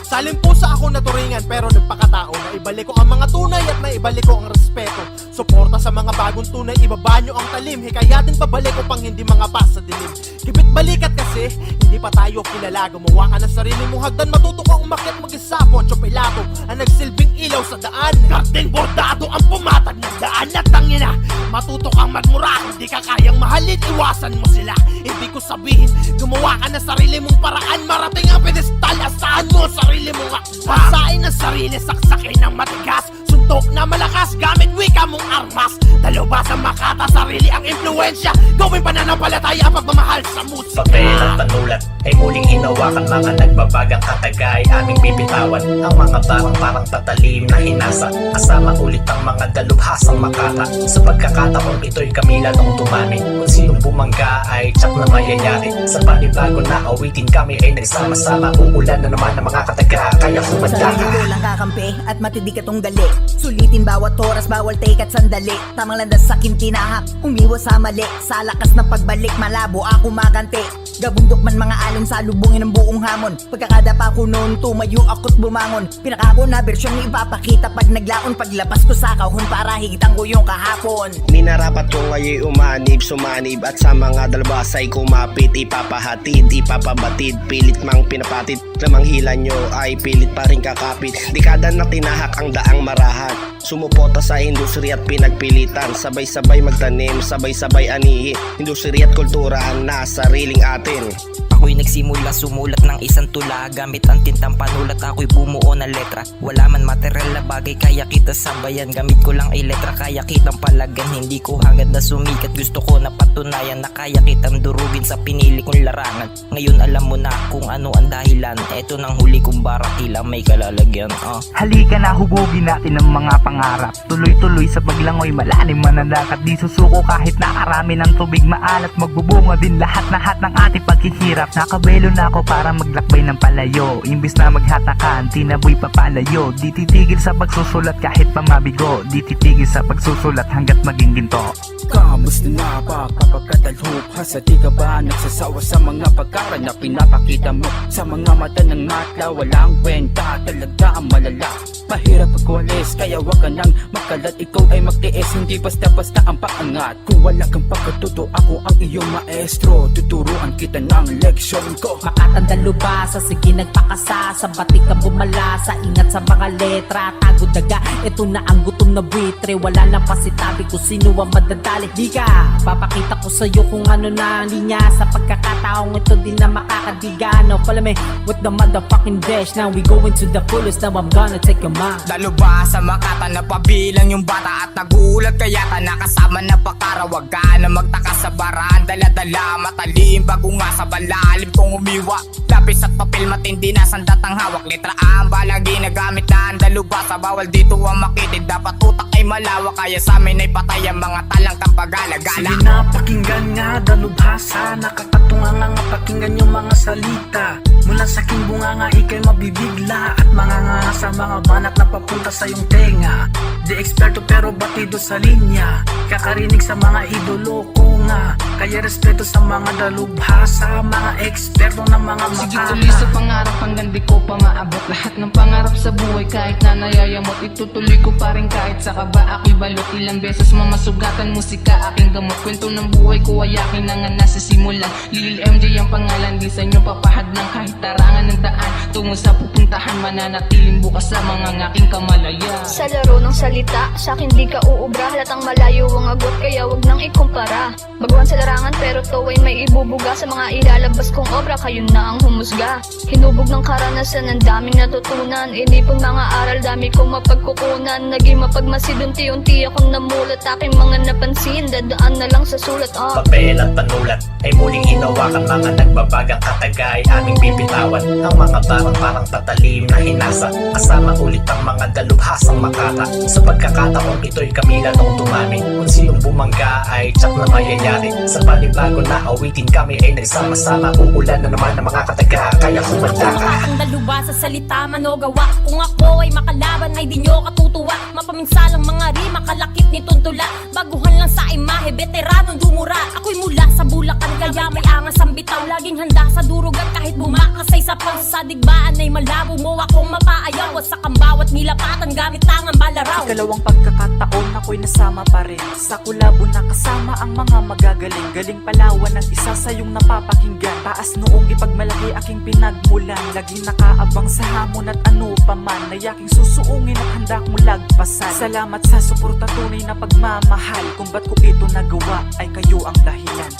Salim po sa ako naturingan, pero nagpakatao na ibalik ko ang mga tunay at naibalik ko ang respeto. Suporta sa mga bagong tunay, ibaba nyo ang talim. Hikayatin pabalik ko pang hindi mga pas sa dilim. Gipit balikat kasi, hindi pa tayo kilala. Gumawa ka ng sarili mong hagdan, matuto kang umakyat mag-isa. Poncho Pilato ang nagsilbing ilaw sa daan. Karting bordado ang pumatag ng daan. At tangina, matuto kang magmura. Hindi ka kayang mahalin, iwasan mo sila. Hindi ko sabihin, gumawa ka ng sarili mong paraan. Marating ang pedestal, asahan mo sarili mo nga. Basain ang sarili, saksakin ng matigas. Suntok na malakas, gamit wika mong armas. Dalubhasa makata, sarili ang impluensya. Gawin pananampalataya ang pagmamahal sa musika. Papel at panulat ay muling hinawakan, mga nagbabagang katagay aming bibitawan. Ang mga parang patalim na hinasa, kasama ulit ang mga dalubhasang makata. Sa pagkakataon ito'y kami lalong tumami. Kung sinong bumangga ay tsak na mayayari. Sa panibago na awitin kami ay nagsama-sama. Uulan na naman ang mga kataga, kaya humanda ka. Sa linggo lang kakampi at matidig katong gali. Sulitin bawat oras, bawal take at sandali. Tamang landas sa kintinahak, umiwas sa mali. Sa lakas ng pagbalik, malabo ako maganti. Gabundok man mga alon, sa lubungin ng buong hamon. Pagkakadapa ko noon, tumayo ako't bumangon. Pinakako na bersyon ni ipapakita pag naglaon. Paglabas ko sa kahon para higitan ko yung kahapon. Minarapat ko ngayon umanib, sumanib, at sa mga dalubhasa'y kumapit. Ipapahatid, ipapabatid, pilit mang pinapatid. Lamang hila nyo ay pilit pa rin kakapit. Dekada na tinahak ang daang marahan. Sumupota sa industriya at pinagpilitan. Sabay-sabay magtanim, sabay-sabay anihin. Industriya at kultura ang nasa sariling atin. Ako'y nagsimula sumulat ng isang tula, gamit ang tintang panulat, ako'y bumuo ng letra. Wala man material na bagay kaya kita sabayan, gamit ko lang ay letra kaya kitang palagan. Hindi ko hangad na sumikat, gusto ko na patunayan na kaya kitang durugin sa pinili kong larangan. Ngayon alam mo na kung ano ang dahilan, eto nang huli kong baratila may kalalagyan. Halika na, hubugin natin ang mga pangarap. Tuloy-tuloy sa paglangoy, malalim mananakat. Di susuko kahit nakarami ng tubig maalat. Magbubunga din lahat ng ating paghihirap. Nakabelo na ako para maglakbay ng palayo. Imbis na maghatakan, tinaboy papalayo. Di titigil sa pagsusulat kahit pa mabigo. Di titigil sa pagsusulat hanggat maging ginto. Kamusta na ba papagkatalhok? Sa di ka ba nagsasawa sa mga pagkaran na pinapakita mo sa mga mata ng matla? Walang kwenta, talaga ang malala. Mahirap pagwalis, kaya wag ka nang makalat. Ikaw ay magtiis, hindi basta-basta ang paangat. Kung wala kang pagkatuto, ako ang iyong maestro. Tuturuan kita ng leksyon ko. Makatandalo ba sa sige nagpakasa? Sa batik ka bumala, sa ingat sa mga letra. Tago daga, ito na ang gutom na buitre. Wala na pa si tabi kung sino ang madadali. Di ka, papakita ko sa'yo kung ano na ang linya. Sa pagkakataong ito din na makakadiga. Now follow me with the motherfucking dash. Now we going to the fullest, now I'm gonna take your mind. Dalo ba sa Makata na pabilang yung bata at nagulat kaya ka nakasama na pakarawag ka na magtaka sa baran. Dala-dala matalim bago nga sa balalim kong umiwa. Lapis at papel matindi na sandat ang hawak. Letra A ang balang ginagamit na ang dalo ba sa bawal dito ang makitid. Dapat utak ay malawak kaya sa amin ay patay ang mga talang kampagala-gala. Sige na pakinggan nga dalubhasa, nakakatunga nga pakinggan yung mga salita. Mula sa aking bunganga ikay mabibigla at manganga sa mga banat na papunta sa iyong tenga. Di eksperto pero batido sa linya, kakarinig sa mga idolo ko nga. Kaya respeto sa mga dalubhasa, mga eksperto ng mga makata. Sige tuloy sa pangarap hanggang di ko pa maabot. Lahat ng pangarap sa buhay kahit na nayayamot, itutuloy ko pa rin kahit sa kaba ako'y balot. Ilang beses mamasugatan musika aking gamot. Kwento ng buhay ko ay aking nangan nasisimulan. Lil MJ ang pangalan, di sa inyo papahad ng kahit tarangan ng daan. Tungo sa pupuntahan, mananatiling bukas sa mga aking kamalayan. Sa laro ng salita, sa akin di ka uubra. Halatang malayo ang agot, kaya wag nang ikumpara. Baguhan sa larangan pero to ay may ibubuga. Sa mga ilalabas kong obra, kayo na ang humusga. Hinubog ng karanasan, ang daming natutunan. Inipon mga aral, dami kong mapagkukunan. Naging mapagmasid, unti-unti akong namulat. Aking mga napansin, dadaan na lang sa sulat. Papel at panulat ay muling hinawakan. Mga nagbabagang katagay aming bibitawan. Ang mga barang parang tatalim na hinasa. Kasama ulit ang mga dalubhasang Makata. Sa pagkakataong ito'y kami lalong dumami. Kung sinong bumangga ay tsak na mayayari. Sa panibago na awitin kami ay nagsama-sama. Uulan na naman ang mga kataga, kaya humanda ka. Ang daluba sa salita manogawa. Kung ako ay makalaban ay di nyo katutuwa. Mapaminsalang mga rima kalakip ni tuntula. Baguhan lang sa imahe, veteranong dumura. Ako'y mula sa Bulacan kaya may angas ang bitaw. Laging handa sa durugan kahit bumakasay sa pang. Sa digbaan ay malabo mo akong mapaayaw. At sa kambawat nilapatan gamit tangang balaraw. Ikalawang pagkakataon ako'y nasama pa rin. Sa kulabo na kasama ang mga magagaling. Galing Palawan ang isa sa iyong napapakinggan. Taas noong ipagmalaki aking pinagmulan. Laging nakaabang sa hamon at ano paman na yaking susuungin at handa kong lagpasan. Salamat sa suporta, tunay na pagmamahal. Kung ba't ko ito nagawa ay kayo ang dahilan.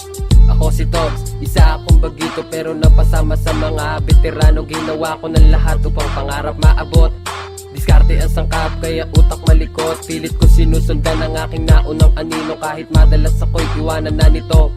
Ako si Toms, isa akong bagito pero napasama sa mga veterano. Ginawa ko ng lahat upang pangarap maabot. Diskarte ang sangkap kaya utak malikot. Pilit ko sinusundan ang aking naunang anino. Kahit madalas ako'y iwanan na nito.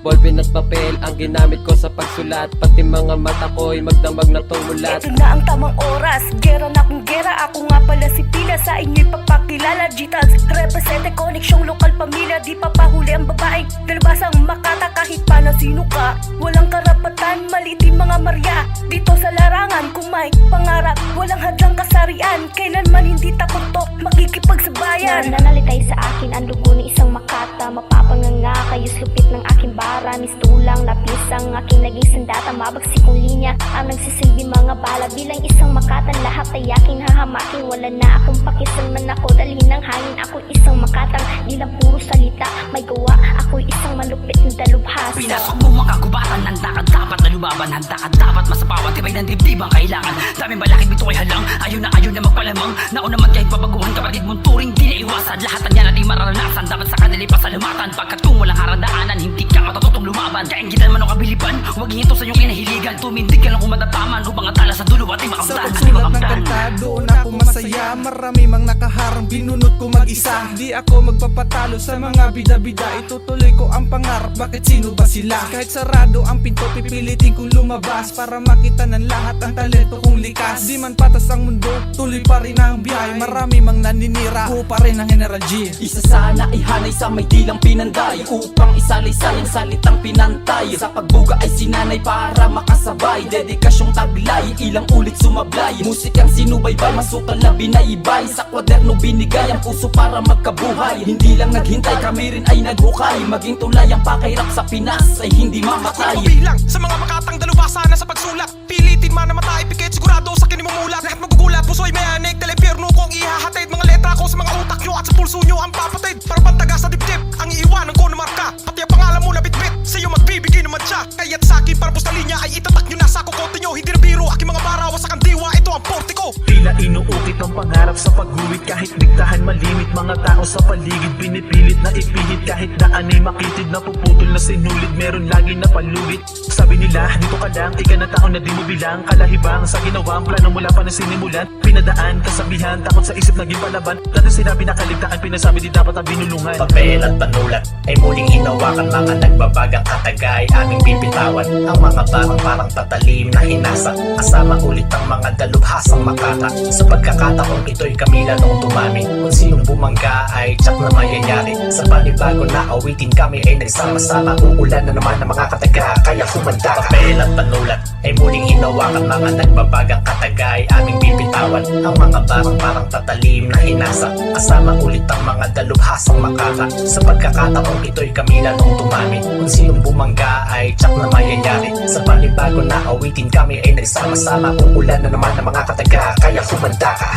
Ballpen at papel ang ginamit ko sa pagsulat. Pati mga mata ko'y magdamag na tumulat. Ito na ang tamang oras, gera na kung gera. Ako nga pala si Pila, sa inyo'y papakilala. G-Tags, represente koneksyong lokal pamilya. Di papahuli ang babaeng dalubasang Makata. Kahit pa na sino ka, walang karapatan, maliit din mga Maria. Dito sa larangan, kung may pangarap, walang hadlang kasarian. Kailanman hindi takot to, makikipagsabayan. Nanalitay sa akin ang dugo ni isang Makata. Mapapanganga kayo lupit ng aking bara. Mistulang lapis ang aking naging sandata. Mabagsik kong linya ang nagsisilbi mga bala. Bilang isang Makatan lahat ay aking hahamakin. Wala na akong pakisan man ako dalhin ng hangin. Ako'y isang Makatang di lang puro salita, may gawa. Ako'y isang malupit na dalubhasa. Pinasok mo mga gubatan, handa ka dapat na lumaban. Handa ka dapat masapawan, tibay ng dibdib ang kailangan. Daming balakid bito ay halang, ayaw na magpalamang. Nauna man kahit pabaguhan, kapatid mong turing di na iwasan. Lahat ng yan natin mararanasan, dapat sa kanila pasalamatan. Pagkat kung walang harandaanan, hindi ka matututong lumaban. Kaingitan man o kabiliban, huwag hinto sa iyong kinahiligan. Tumindig ka lang kung madapaman, upang atala sa dulo at imakamtan. Sa pagsulat ng kanta, doon ako masaya. Marami mang nakaharang, binunot ko mag-isa. Di ako magpapatalo sa mga bida-bida. Itutuloy ko ang pangarap, bakit sino ba sila? Kahit sarado ang pinto, pipilitin kong lumabas para makita ng lahat ang talento kong likas. Di man patas ang mundo, tuloy pa rin ang biyahe. Marami mang naninira, ako pa rin ang General G. Isa sana ihanay sa may dilang pinanday, upang isalay-say ang salitang pinantay. Sa pagbuga ay sinanay para makasabay. Dedikasyong taglay, ilang ulit sumablay. Musikang sinubaybay, masukal na binaibay. Sa kwaderno binigay ang puso para magkabuhay. Hindi lang naghintay, kami rin ay naghukay. Maging tulay ang pakahirap sa Pinas ay hindi mamatay. Bilang sa mga makatang dalubhasa na sa pagsulat, pilitin man na matay, pikit sigurado sa kinimumulat. Lahat magugulat, puso'y mayanig, talepierno kong ihahatid. Mga letra ko sa mga utak nyo at sa pulso nyo ang papatid. Para pantaga sa dibdib, ang iiwanan ko na marka. Pati ang pangalan mo na bitbit, sa'yo magbibigay naman siya. Kaya't sa'kin para pusta linya ay itatak nyo na sa kukote nyo. Hindi na biro, aking mga barawa sa kandiwa, ito ang porte ko. Tila inuukit ang pangarap sa pagguhit. Kahit diktahan malimit, mga tao sa paligid pinipilit na ipihit. Kahit daan ay makitid, napuputol na sinulid. Meron lagi na palugit. Sabi nila, dito ka lang, ika na tao na di mo bilang. Kalahibang sa ginawang plano mula pa na sinimulan. Pinadaan, kasabihan, takot sa isip naging palaban. Dati sinabi na kaligtaan, pinasabi di dapat ang binulungan. Papel at panulat ay muling hinawakan. Mga nagbabagang katagay aming bibitawan. Ang mga parang tatalim na hinasa. Kasama ulit ang mga dalubhasang makata. Sa pagkakataong ito'y kami lalong tumami. Kung sinong bumangga ay tsak na mayayari. Sa panibago na awitin kami ay nagsama-sama. Uulan na naman ang mga kataga, kaya humanda ka. Papel at panulat ay muling hinawakan. Mga nagbabagang katagay aming bibitawan. Ang mga parang tatalim na hinasa. Kasama ulit ang mga dalubhasang makata. Sa pagkakataong ito'y kami lalong tumami. Kung sinong bumangga ay tsak na mayayari. Sa panibago na awitin kami ay nagsama-sama. Uulan na naman ang mga kataga, kaya humanda ka.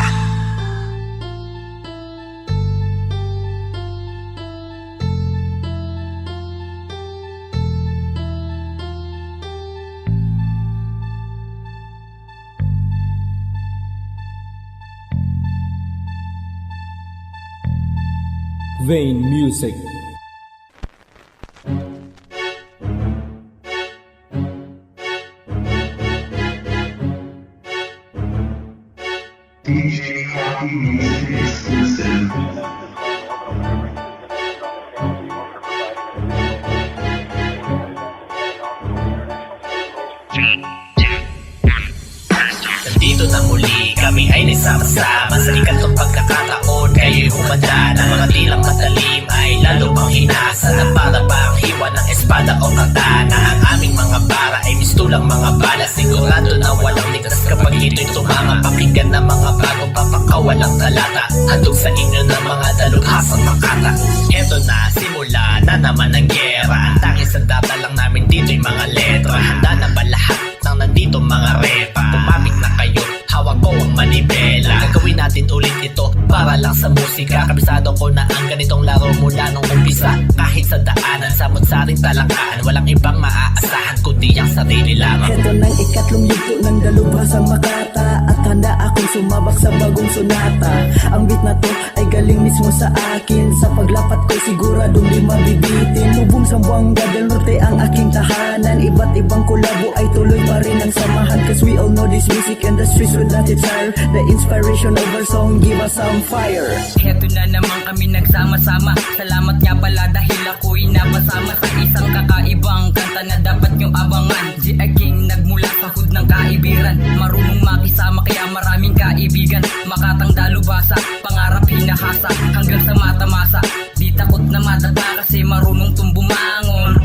Vain Music. Nandito na muli, kami ay nagsama-sama. Sa ikatong pagkakataon, kayo'y humanda na mga tilang matalim ay lalo pang hinasa. Na para bang hiwa ng espada o katana. Ang aming mga bara ay mistulang mga bala. Sigurado na walang likas kapag ito'y tumama. Pakinggan na mga bagong papakawalang talata. Handog sa inyo ng mga dalubhasang makata. Eto na, simula na naman ang gera. Ang tangis ang data lang namin dito'y mga letra. Handa na ba lahat ng nandito mga repa? Tumamit na kayo, hawak ko ang manibela. Gagawin natin ulit ito para lang sa musika. Kabisado ko na ang ganitong laro mula nung umpisa. Kahit sa daanan, samot-saring talangkaan, walang ibang maaasahan kundi ang sarili lamang. Ito ng ikatlong yugto ng dalubhasang makata. At handa akong sumabak sa bagong sonata. Ang beat na to ay galing mismo sa akin. Sa paglapat ko siguradong di mabibitin. Lubong sa Buanga del Norte ang aking tahanan. Iba't ibang kolabo ay tuloy pa rin ang samahan. Cause we all know this music and the streets will not tire. The inspiration of our song give us some fire. Heto na naman kami nagsama-sama. Salamat nga pala dahil ako'y napasama sa isang kakaibang kanta na dapat nyo abangan. G. King nagmula sa hood ng kaibiran. Marunong makisama kaya maraming kaibigan. Makatang dalubhasa, pangarap hinahasa. Hanggang sa matamasa, di takot na madapa kasi marunong tumbumangon.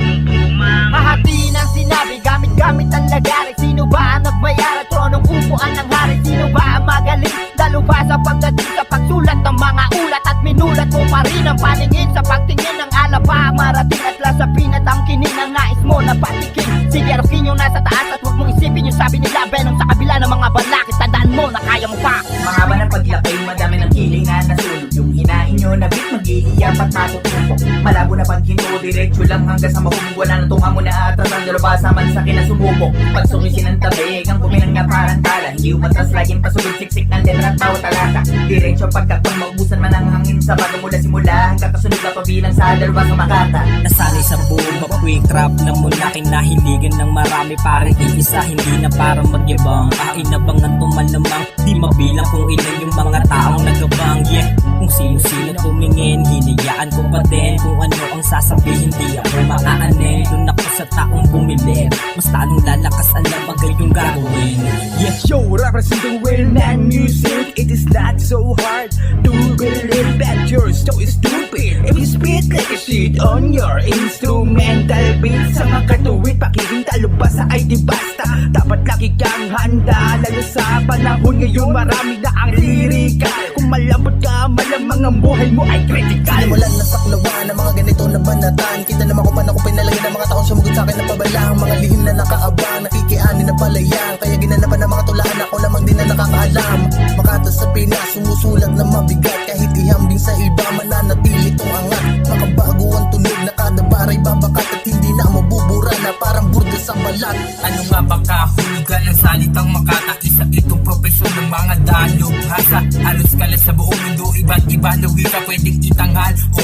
Mahati ng sinabi, gamit-gamit ang lagari. Sino ba ang nagmayara? Tronong upuan ng hari. Sino ba ang magaling? Dalubhasa pagdating sa pagsulat ng mga ulat. At minulat mo pa rin ang paningin sa pagtingin ng alaba. Marating at lasapin at ang kinin ang nais mo na patikin. Sige, arukin yung nasa taas at huwag mong isipin yung sabi nila. Benong sa kabila ng mga balakid, tandaan mo na kaya mo pa. Mahaba ng paglakay, madami ng hiling na nasulog. Yung hinahin nyo na beat mag-iiyap at matutupok. Malabo na pag hinto, diretso lang hanggang sa mahumog. Wala na tunga mo na atras ang dalubhasa man sa kinasumubok. Pag sungisin ang tabig, ang kuminang nga parang tala. Hindi umatras, laging pasugod siksik ng letra at bawat talata. Diretso pagkakang maubusan man ang hangin sa bago mula simula. Hanggang kasunod na pabilang sa dalubhasang makata. Nasanay sa boom, quick rap na muna kinahiligan ng marami. Parang iisa, hindi na para magyabang. Kainabangan tumalamang, di mabilang kung ilan yung mga taong nagabang. Yeah, kung sino-sino tumingin, hinayaan ko pa din. Kung ano ang sasabihin, di ako makaanin. Doon ako sa taong bumili, mas talong lalakas, alam agad yung gagawin. Yeah, yo, representing real man music. It is not so hard to believe that you're so stupid. If you spit like a shit, proceed on your instrumental beat. Sa makatuwid, pakiring talubasa ay di basta. Dapat lagi kang handa, lalo sa panahon ngayon marami na ang lirika. Kung malambot ka, malamang ang buhay mo ay critical. Sinimulan na saklawan ng mga ganito na banatan. Kita naman kung paano ko pinalagyan ng mga taong sumugot sa akin na pabalang. Mga lihim na nakaabang, nakikiani na palayang. Kaya ginanapan ng mga tulaan, ako lamang din na nakakaalam. Makatas sa Pinas, sumusulat na mabigat. Kahit ihambing sa iba, mananatili tong angat. Makabago ang tunog na kada baray babakat. At hindi na mabubura na parang burda sa balat. Ano nga ba kahulugan ng salitang Makata? Isa itong propesyon ng mga dalubhasa. Halos kalat sa buong mundo, iba't iba na wika pwedeng itanghal o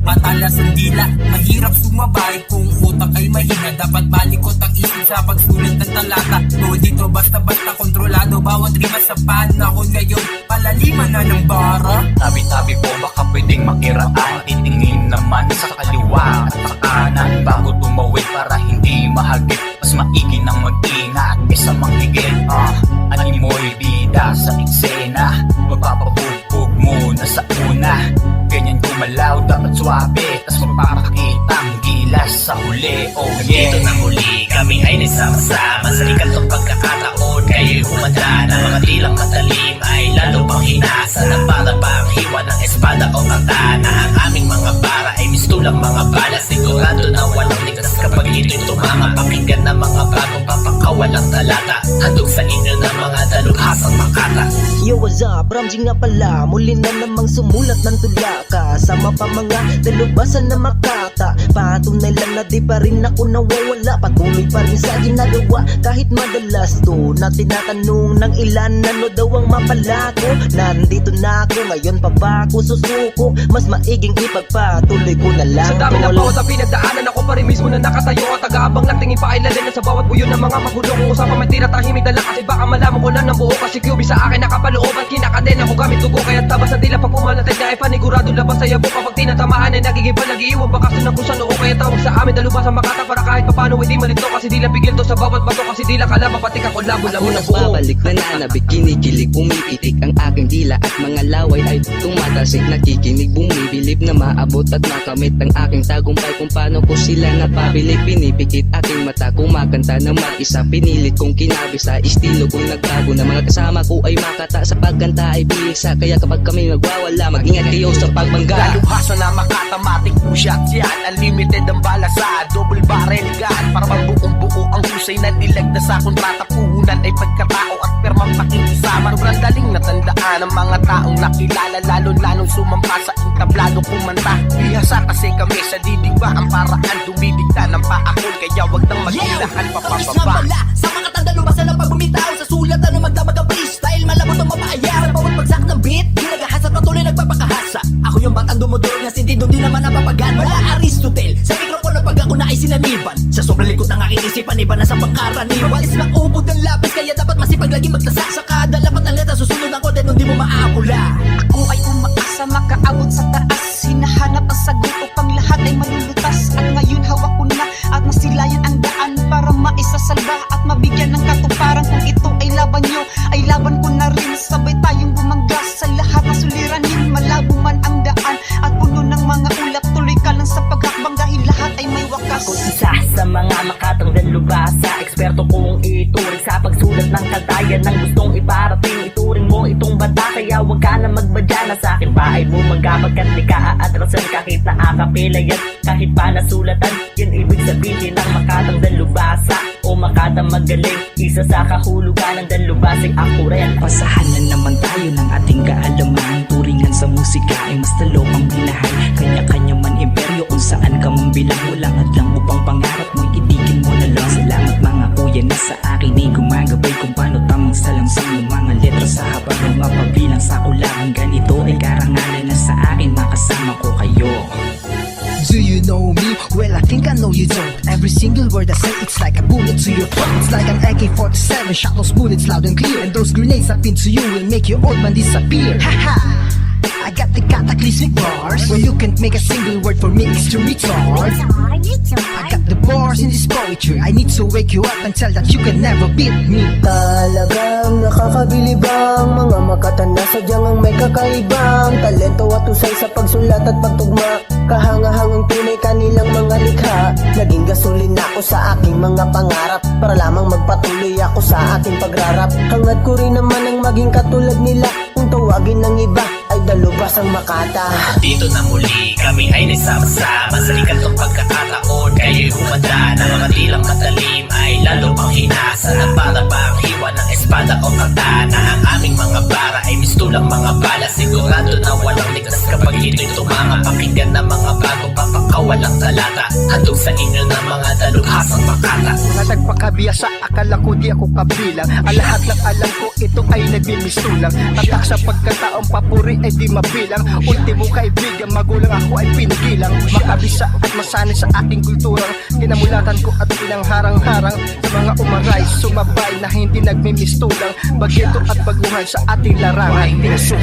matalas ang dila. Mahirap sumabay kung utak ay mahina. Dapat balikot ang isip sa pagsulat ng talata. No dito basta-basta kontrolado bawat rima sa panahon ngayon. Palaliman na ng bara. Tabi-tabi po baka pwedeng makiraan. Titingin naman sa kaliwa at sa kanan bago tumawid para hindi mahagip. Mas maigi nang mag-ingat kaysa manghigit. Animoy bida sa eksena, magpapabugbog muna sa una. Ganyan gumalaw, dapat swabe, tas magpapakitang gilas sa huli. Oh yeah, dito na muli, kami ay nagsama-sama sa ikatong pagkakataon. Kayo'y humanda na mga tilang matalim ay lalo pang hinasa na para bang hiwa ng espada o katana. Ang aming mga bara ay mistulang mga bala. Sigurado na walang ligtas kapag ito'y tumama. Pakinggan na mga bagong papakawalang talata. Handog sa inyo na mga dalubhasang Makata. Yo, what's up? Ramjing nga pala. Muli na namang sumulat ng tula. Kasama pa mga dalubasan na Makata. Patunay lang na di pa rin ako nawawala. Patuloy pa rin sa ginagawa. Kahit madalas to na tinatanong ng ilan, ano daw ang mapala ko. Nandito na ako, ngayon pa ba ako susuko? Mas maiging ipagpatuloy ko na lang. Sa dami na bawat ang pinagdaanan, ako pa rin mismo na nakatayo. At tagaabang lang tingin pa ay lalala sa bawat buyo ng mga magulo. Kung usapan may tira tahimik na lang, kasi baka malaman ko lang ng buo. Kasi QB sa akin nakapalooban, kinakadena ko gamit dugo. Kaya tabas sa dila pag pumalatid na ay panigurado labas sa yabo. Kapag tinatamaan ay nagiging palagiiwan, bakaso ng kusa noo. Kaya tawag sa amin dalubhasang Makata para kahit papano hindi malito. Kasi di lang pigil to sa bawat bato, kasi di lang kalaban pati kakulabo-labo na buo. Babalik nananabik, kinikilig, pumipitik ang aking dila at mga laway ay tumatasik, nakikinig, bumibilib na maabot at makamit ang aking tagumpay. Kung paano ko sila napabili, pinipikit aking mata, kumakanta na mag-isa, pinilit kong kinabisa, estilo kong nagbago na mga kasama ko ay Makata sa pagkanta ay bisa. Kaya kapag kami magwawala, mag-ingat kayo sa pagbangga. Dalubhasa na Makata, matik po shots yan. Unlimited ang bala sa double barrel gun. Para bang buong-buo ang husay na nilagda sa kontrata. Puhunan ay pagkatao at permang pakikisama. Sobrang daling natandaan ang mga taong nakilala, lalo-lalong sumampa sa entablado kumanta. Bihasa kasi kami sa didigba ang paraan, dumidikta ng paakon. Kaya wag nang maghilahan papababa. Sa mga tandalubasa ng pagbumitaw sa sulat na magdamag ang freestyle, malabot ang mapaya sa bawat bagsak ng beat. Ginagahas at patuloy nagpapakahasa. Ako yung batang dumudurog na sintido, di naman napapagan. Wala Aristotle sa mikropono pag ako na ay sinaniban. Sa sobrang likod ng aking isipan, iba na sa pangkaraniwan. Walis na ubod ng lapis, kaya dapat masipag lagi magtasa. Sa kada lapat ng letra, susunod ang kote nung di mo maapula. Ako ay umaasa, makaabot sa taas. Hinahanap ang sagot upang lahat ay malulutas. At ngayon hawak ko na at masilayan ang daan para maisasalba at mabigyan ng katuparan. Kung ito ay laban nyo, ay laban ko na rin. Sabay tayong bumangga sa lahat ng suliranin. Malabo man ang daan at puno ng mga ulap. Tuloy ka lang sa paghakbang dahil lahat ay may wakas. Ako isa sa mga Makatang dalubhasa, eksperto kong ituring sa pagsulat ng kadayan ng gustong iparating. Ituring mo itong bata, kaya wag ka na magbadya na sa akin pa ay bumangga. Pagkat di ka aatrasan kahit na akapela yan, kahit pa nasulatan. Yan ibig sabihin ng Makatang dalubhasa o Makatang magaling. Isa sa kahulugan ng dalubhasing ako rin. Pasahan na naman tayo ng ating kaalaman. Turingan sa musika ay mas talo pang binahan. Kanya-kanya man imperyo kung saan ka man bilang. Walang hadlang upang pangarap mo, itigin mo na lang. Salamat mga kuya na sa akin ay gumagabay kung paano tamang salangsang ng mga letra sa habang mga pabilang sa kulangan. Ganito ay karangalan na sa akin, makasama ko kayo. Do you know me? Well, I think I know you don't. Every single word I say, it's like a bullet to your throat. It's like an AK-47, shot those bullets loud and clear. And those grenades I pin to you will make your old man disappear. Haha! I got the cataclysmic bars where you can't make a single word for me, it's too retard. I got the bars in this poetry. I need to wake you up and tell that you can never beat me. Talagang nakakabilibang mga Makata na sadyang ang may kakaibang talento at usay sa pagsulat at pagtugma. Kahanga-hangang tunay kanilang mga likha. Naging gasolina ako sa aking mga pangarap, para lamang magpatuloy ako sa aking pagrarap. Hangad ko rin naman ang maging katulad nila, kung tawagin ng iba ay dalubhas ang Makata. Dito na muli kami ay nagsama-sama sa ikatong pagkakataon. Kayo'y humanda na mga tilang matalim ay lalo pang hinasa, na para bang hiwa ng espada o katana. Ang aming mga bara ay mistulang mga bala, sigurado na walang ligtas kapag ito'y tumama. Pakinggan na mga bago papakawalang talata, handog sa inyo na mga dalubhasang Makata. Mga nagpakabiyasa, akala ko di ako kabilang. Ang lahat ng alam ko, ito ay nagbimistulang. Tatak sa pagkataong papuri ay di mabilang. Ultimo kaibigan, magulang ako ay pinigilang. Makabisa at masanay sa aking kulturang kinamulatan ko at pinangharang-harang sa mga umaray, sumabay na hindi nagmimistulang. Bagito at baguhan sa ating larangan.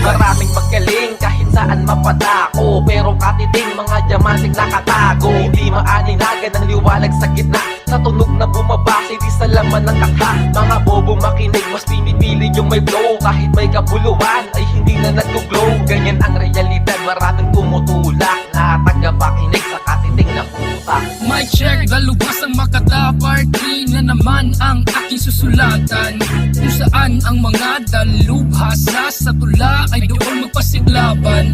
Maraming magaling kahit saan mapatako, pero katiting mga diamanting nakatago. Hindi maaninagan ang liwalag sa gitna, sa tunog na bumabase di sa laman ng takha. Mga bobo makinig, mas pinipili yung may blow. Kahit may kabuluhan ay hindi na nag-glow. Ganyan ang realidad, maraming tumutulak na tagapakinig sa katiting na putak. Mic check, dalubhas ang Makata. Part 3 na naman ang aking susulatan, kung saan ang mga dalubhasa sa tula ay doon magpasiglaban.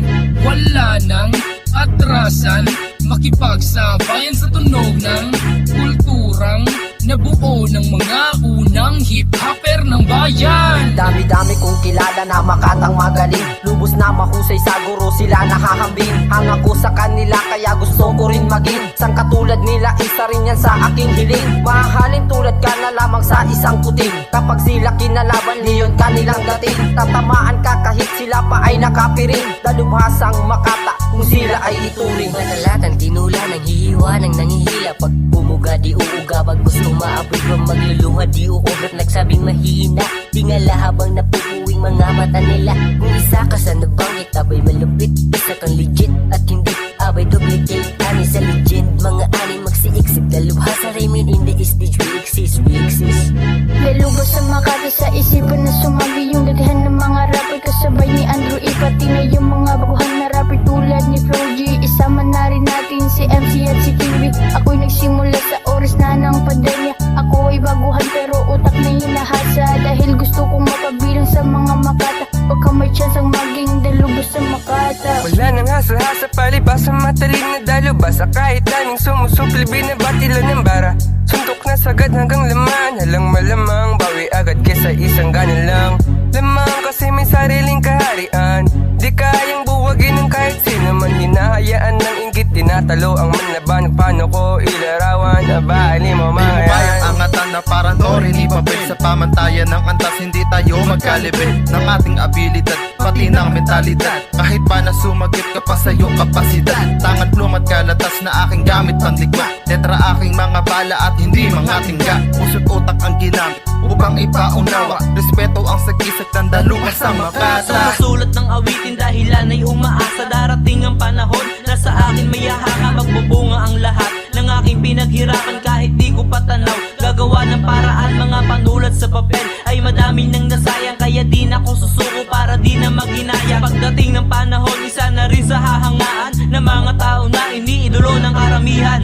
Wala nang atrasan, makipagsabayan sa tunog ng kulturang nabuo ng mga unang hip-hopper ng bayan. Dami-dami kong kilala na Makatang magaling, lubos na mahusay sa guro sila nakahambing. Hang ako sa kanila kaya gusto ko rin maging sang katulad nila, isa rin yan sa aking hiling. Mahalin tulad ka na lamang sa isang puting, kapag sila kinalaban niyon kanilang dating. Tatamaan ka kahit sila pa ay nakapiring, dalubhasang Makata kung sila ay ituring. Matalatan, tinula, nang hihiwa, nang nangihila. Pag bumuga di uuga, pag gusto maapoy pa magluluha di uubrat, nagsabing mahina. Tingala habang napupuwing mga mata nila. Kung isa ka sa nabanggit, abay malupit, isa kang legit at hindi abay duplicate. Ani sa legend, mga ani magsiiksik, dalubhasa raimin in the stage, we exist, we exist. Dalubhas sa Makata, sa isipan na sumabi yung datihan ng mga rapper, kasabay ni Andrew E. Pati na yung mga baguhan na rapper tulad ni Flo G. Isama na rin natin si MC at si Kiwi. Ako'y nagsimula sa oras na ng pandemya. Ako ay baguhan pero utak na hinahasa, dahil gusto kong mapabilang sa mga Makata. Baka may chance ang maging dalubhas sa Makata. Wala nang hasa-hasa, palibasa, matalim na dalubhasa. Kahit daming sumusupli, binabatilan ng bara. Suntok na sagad hanggang laman, halang malamang bawi agad kesa isang ganan lang. Lamang kasi may sariling kaharian, di kayang buwagin ng kahit sino man. Hinahayaan ng inggit, tinatalo ang manlaban. Paano ko ilarawan, abali mo mga yan. Bayang angatan na parang tori ni papel, sa pamantayan ng antas hindi tayo magkalibet ng ating abilidad, pati ng mentalidad. Kahit pa na sumagit ka pa sa iyong kapasidad, tangan plumat kalatas na aking gamit pandigma. Letra aking mga bala at hindi mga tingga. Puso't utak ang ginamit upang ipaunawa, respeto ang sagisag ng dalubhas sa Makata. Sumusulat ng awitin dahilan ay umaasa, darating ang panahon na sa akin may hahanga. Magbubunga ang lahat ng aking pinaghirapan kahit di ko patanaw. Gagawa ng paraan, mga panulat sa papel ay madami nang nasayang, kaya di na ako susuko para di na maghinaya. Pagdating ng panahon, isa na rin sa hahangaan ng mga tao na iniidolo ng karamihan.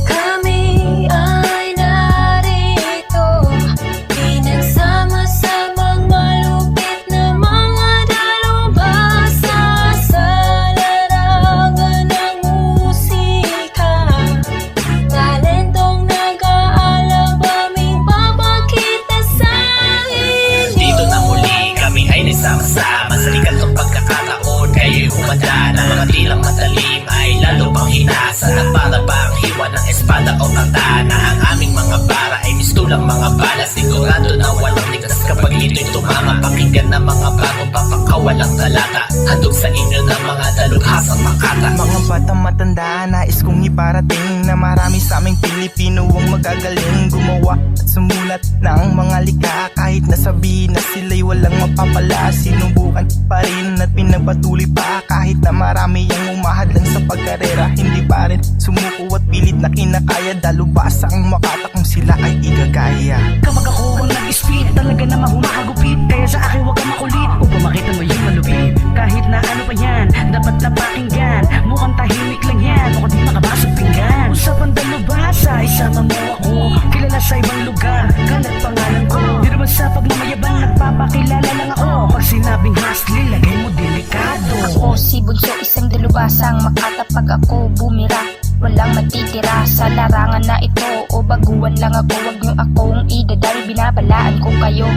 Kami ay narito, pinagsama-samang malupit na mga dalubhasa sa larangan ng musika. Talentong nag-aalab, aming papakita sa inyo. Dito na muli kami ay nagsama-sama sa ikatong pagkakataon. Kayo'y humanda na mga tilang matalim ay lalo pang hinasa, na para bang hiwa ng espada o katana. Ang aming mga bara ay mistulang mga bala, sigurado na walang ligtas kapag ito'y tumama. Pakinggan na mga bago papakawalang talata, handog sa inyo na mga dalubhasang Makata. Mga batang matanda, nais kong iparating na marami sa aming Pilipino ang magagaling gumawa at sumulat ng mga likha. Kahit nasabihin na sila'y walang mapapala, sinubukan pa rin at pinagpatuloy pa. Kahit na marami ang umahadlang sa pagkarera, hindi pa rin sumuko at pilit na kinakaya. Dalubhasa ang Makata kung sila ay igagaya. Kapag ako ang nag-speed, talaga namang humakagupit. Kaya sa akin huwag kang makulit, upang makita mo yung malupit. Kahit na ano pa yan, dapat na pakinggan. Mukhang tahimik lang yan, mukhang di makabalik. dalubhasang Makata pag ako bumira. Walang matitira sa larangan na ito. O baguhan lang ako, wag nyo akong idadal. Binabalaan ko kayo,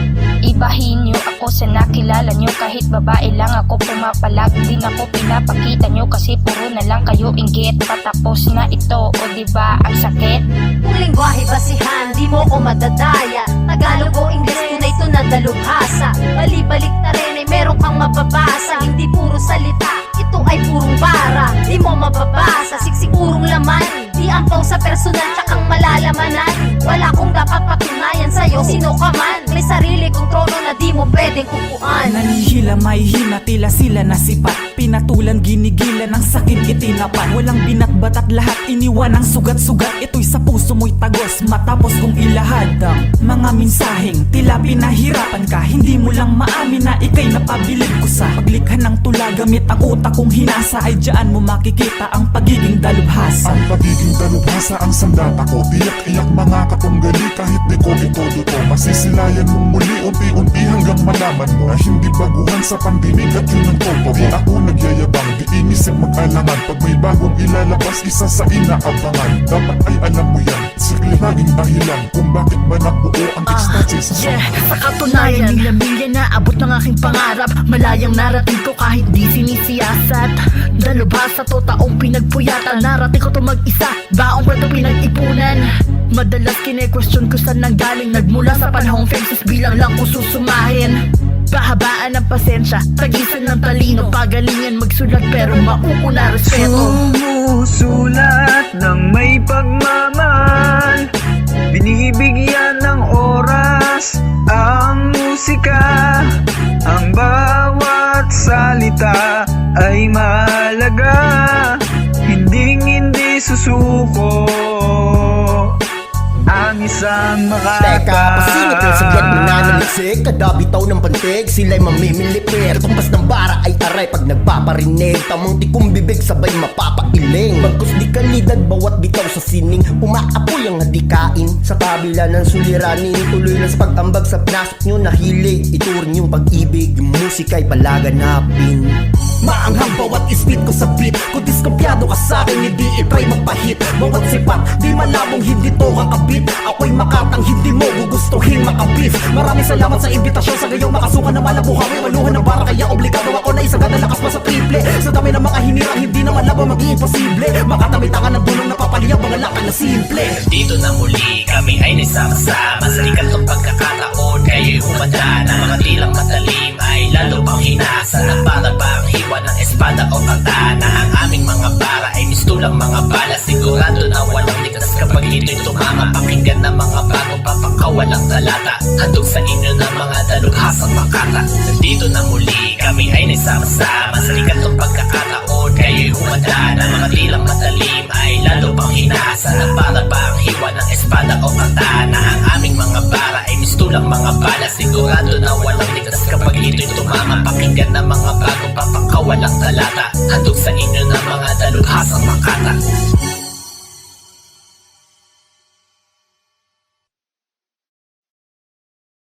ibahin nyo ako sa nakilala nyo. Kahit babae lang ako, pumapalag din ako. Pinapakita nyo kasi puro na lang kayo inggit. Patapos na ito, o diba ang sakit? Kung lingwahe basihan, di mo ko madadaya. Tagalog o Ingles, tunay to na dalubhasa. Bali-balik na rin ay meron kang mababasa. Hindi puro salita, ito ay purong bara. Di mo mababasa, siksikurong laman. Di ampaw sa personal, tsakang malalamanan. Wala kong dapat patunayan sa'yo, sino ka man. May sarili kong trono na di mo pwedeng kukuan. Nanihila, may hina, tila sila nasipat. Pinatulan, ginigilan, ng sakit itinapan. Walang binatbat at lahat iniwan ng sugat-sugat. Ito'y sa puso mo'y tagos, matapos kong ilahad ang mga mensaheng tila pinahirapan ka. Hindi mo lang maamin na ika'y napabilib ko sa paglikha ng tula. Gamit ang utak kong hinasa, ay dyan mo makikita ang pagiging dalubhasa. Ang pagiging dalubhasa ang sandata ko. Tiyak-iyak mga katunggali kahit di ko itodo to. Masisilayan mong muli unti-unti hanggang malaman mo na hindi baguhan sa pandinig at yun ang topo. Di ako nagyayabang, di inisip mag-alangan. Pag may bagong ilalabas, isa sa inaabangan. Dapat ay alam mo yan, sikli laging dahilan kung bakit ba nabuo ang ekstansya sa samahan. Sa katunayan, milya-milya na abot ng aking pangarap. Malayang narating ko kahit di sinisiyasat. Dalubhasa to, taong pinagpuyatan. Narating ko to mag-isa, baong kwento pinag-ipunan. Madalas kine-question ko saan nanggaling. Nagmula sa panahong fences, bilang lang ko susumahin. Pahabaan ng pasensya, tagisan ng talino. Pagalingan magsulat pero mauuna respeto. Sumusulat ng may pagmamahal, binibigyan ng oras ang musika. Ang bawat salita ay mahalaga, hindi susuko ang isang makata. Teka, pasingit lang saglit mananalisik. Kada bitaw ng pantig, sila'y mamimilipir. Tumpas ng bara ay aray pag nagpaparinig. Tamang tikong bibig sabay mapapailing. Bagkus di kalidad bawat bitaw sa sining. Umaapoy ang hadikain sa kabila ng suliranin. Tuloy lang sa pag-ambag sa plasok nyo na hilig. Ituring yung pag-ibig, yung musika'y palaganapin. Maanghang bawat ispit ko sa beat. Kung diskompyado ka sa'kin, hindi itry magpahit. Bawat sipat, di malabong hindi to kakabit. Ako'y makatang hindi mo gugustuhin makabif. Maraming salamat sa imbitasyon sa gayong makasukan na malabuhawi. Waluhan ng bara kaya obligado ako na isagad na lakas pa sa triple. Sa dami ng mga hinirang hindi naman labang maging imposible. Makatamitangan ng bulong na papaliyang mga lakad na simple. Dito na muli kami ay nagsama-sama sa likat ng pagkakataon. Kayo'y humanda na mga tilang matalim ay lalo pang hinasa. Na para bang hiwa ng espada o katana. Ang aming mga bara ay mistulang mga bala. Sigurado na walang likas kapag ito'y tumama. Pakinggan na mga bagong papakawalang talata. Handog sa inyo na mga dalubhasang Makata. Nandito na muli kami ay nagsama-sama sa likat ng pagkakataon. Kayo'y humanda na mga tilang matalim ay lalo pang hinasa. Na para bang hiwa ng espada o katana. Ang aming mga bara ay mistulang mga bala. Sigurado na walang likas kapag ito'y tumama. Pakinggan na mga bagong papakawalang talata. Handog sa inyo na mga dalubhasang Makata.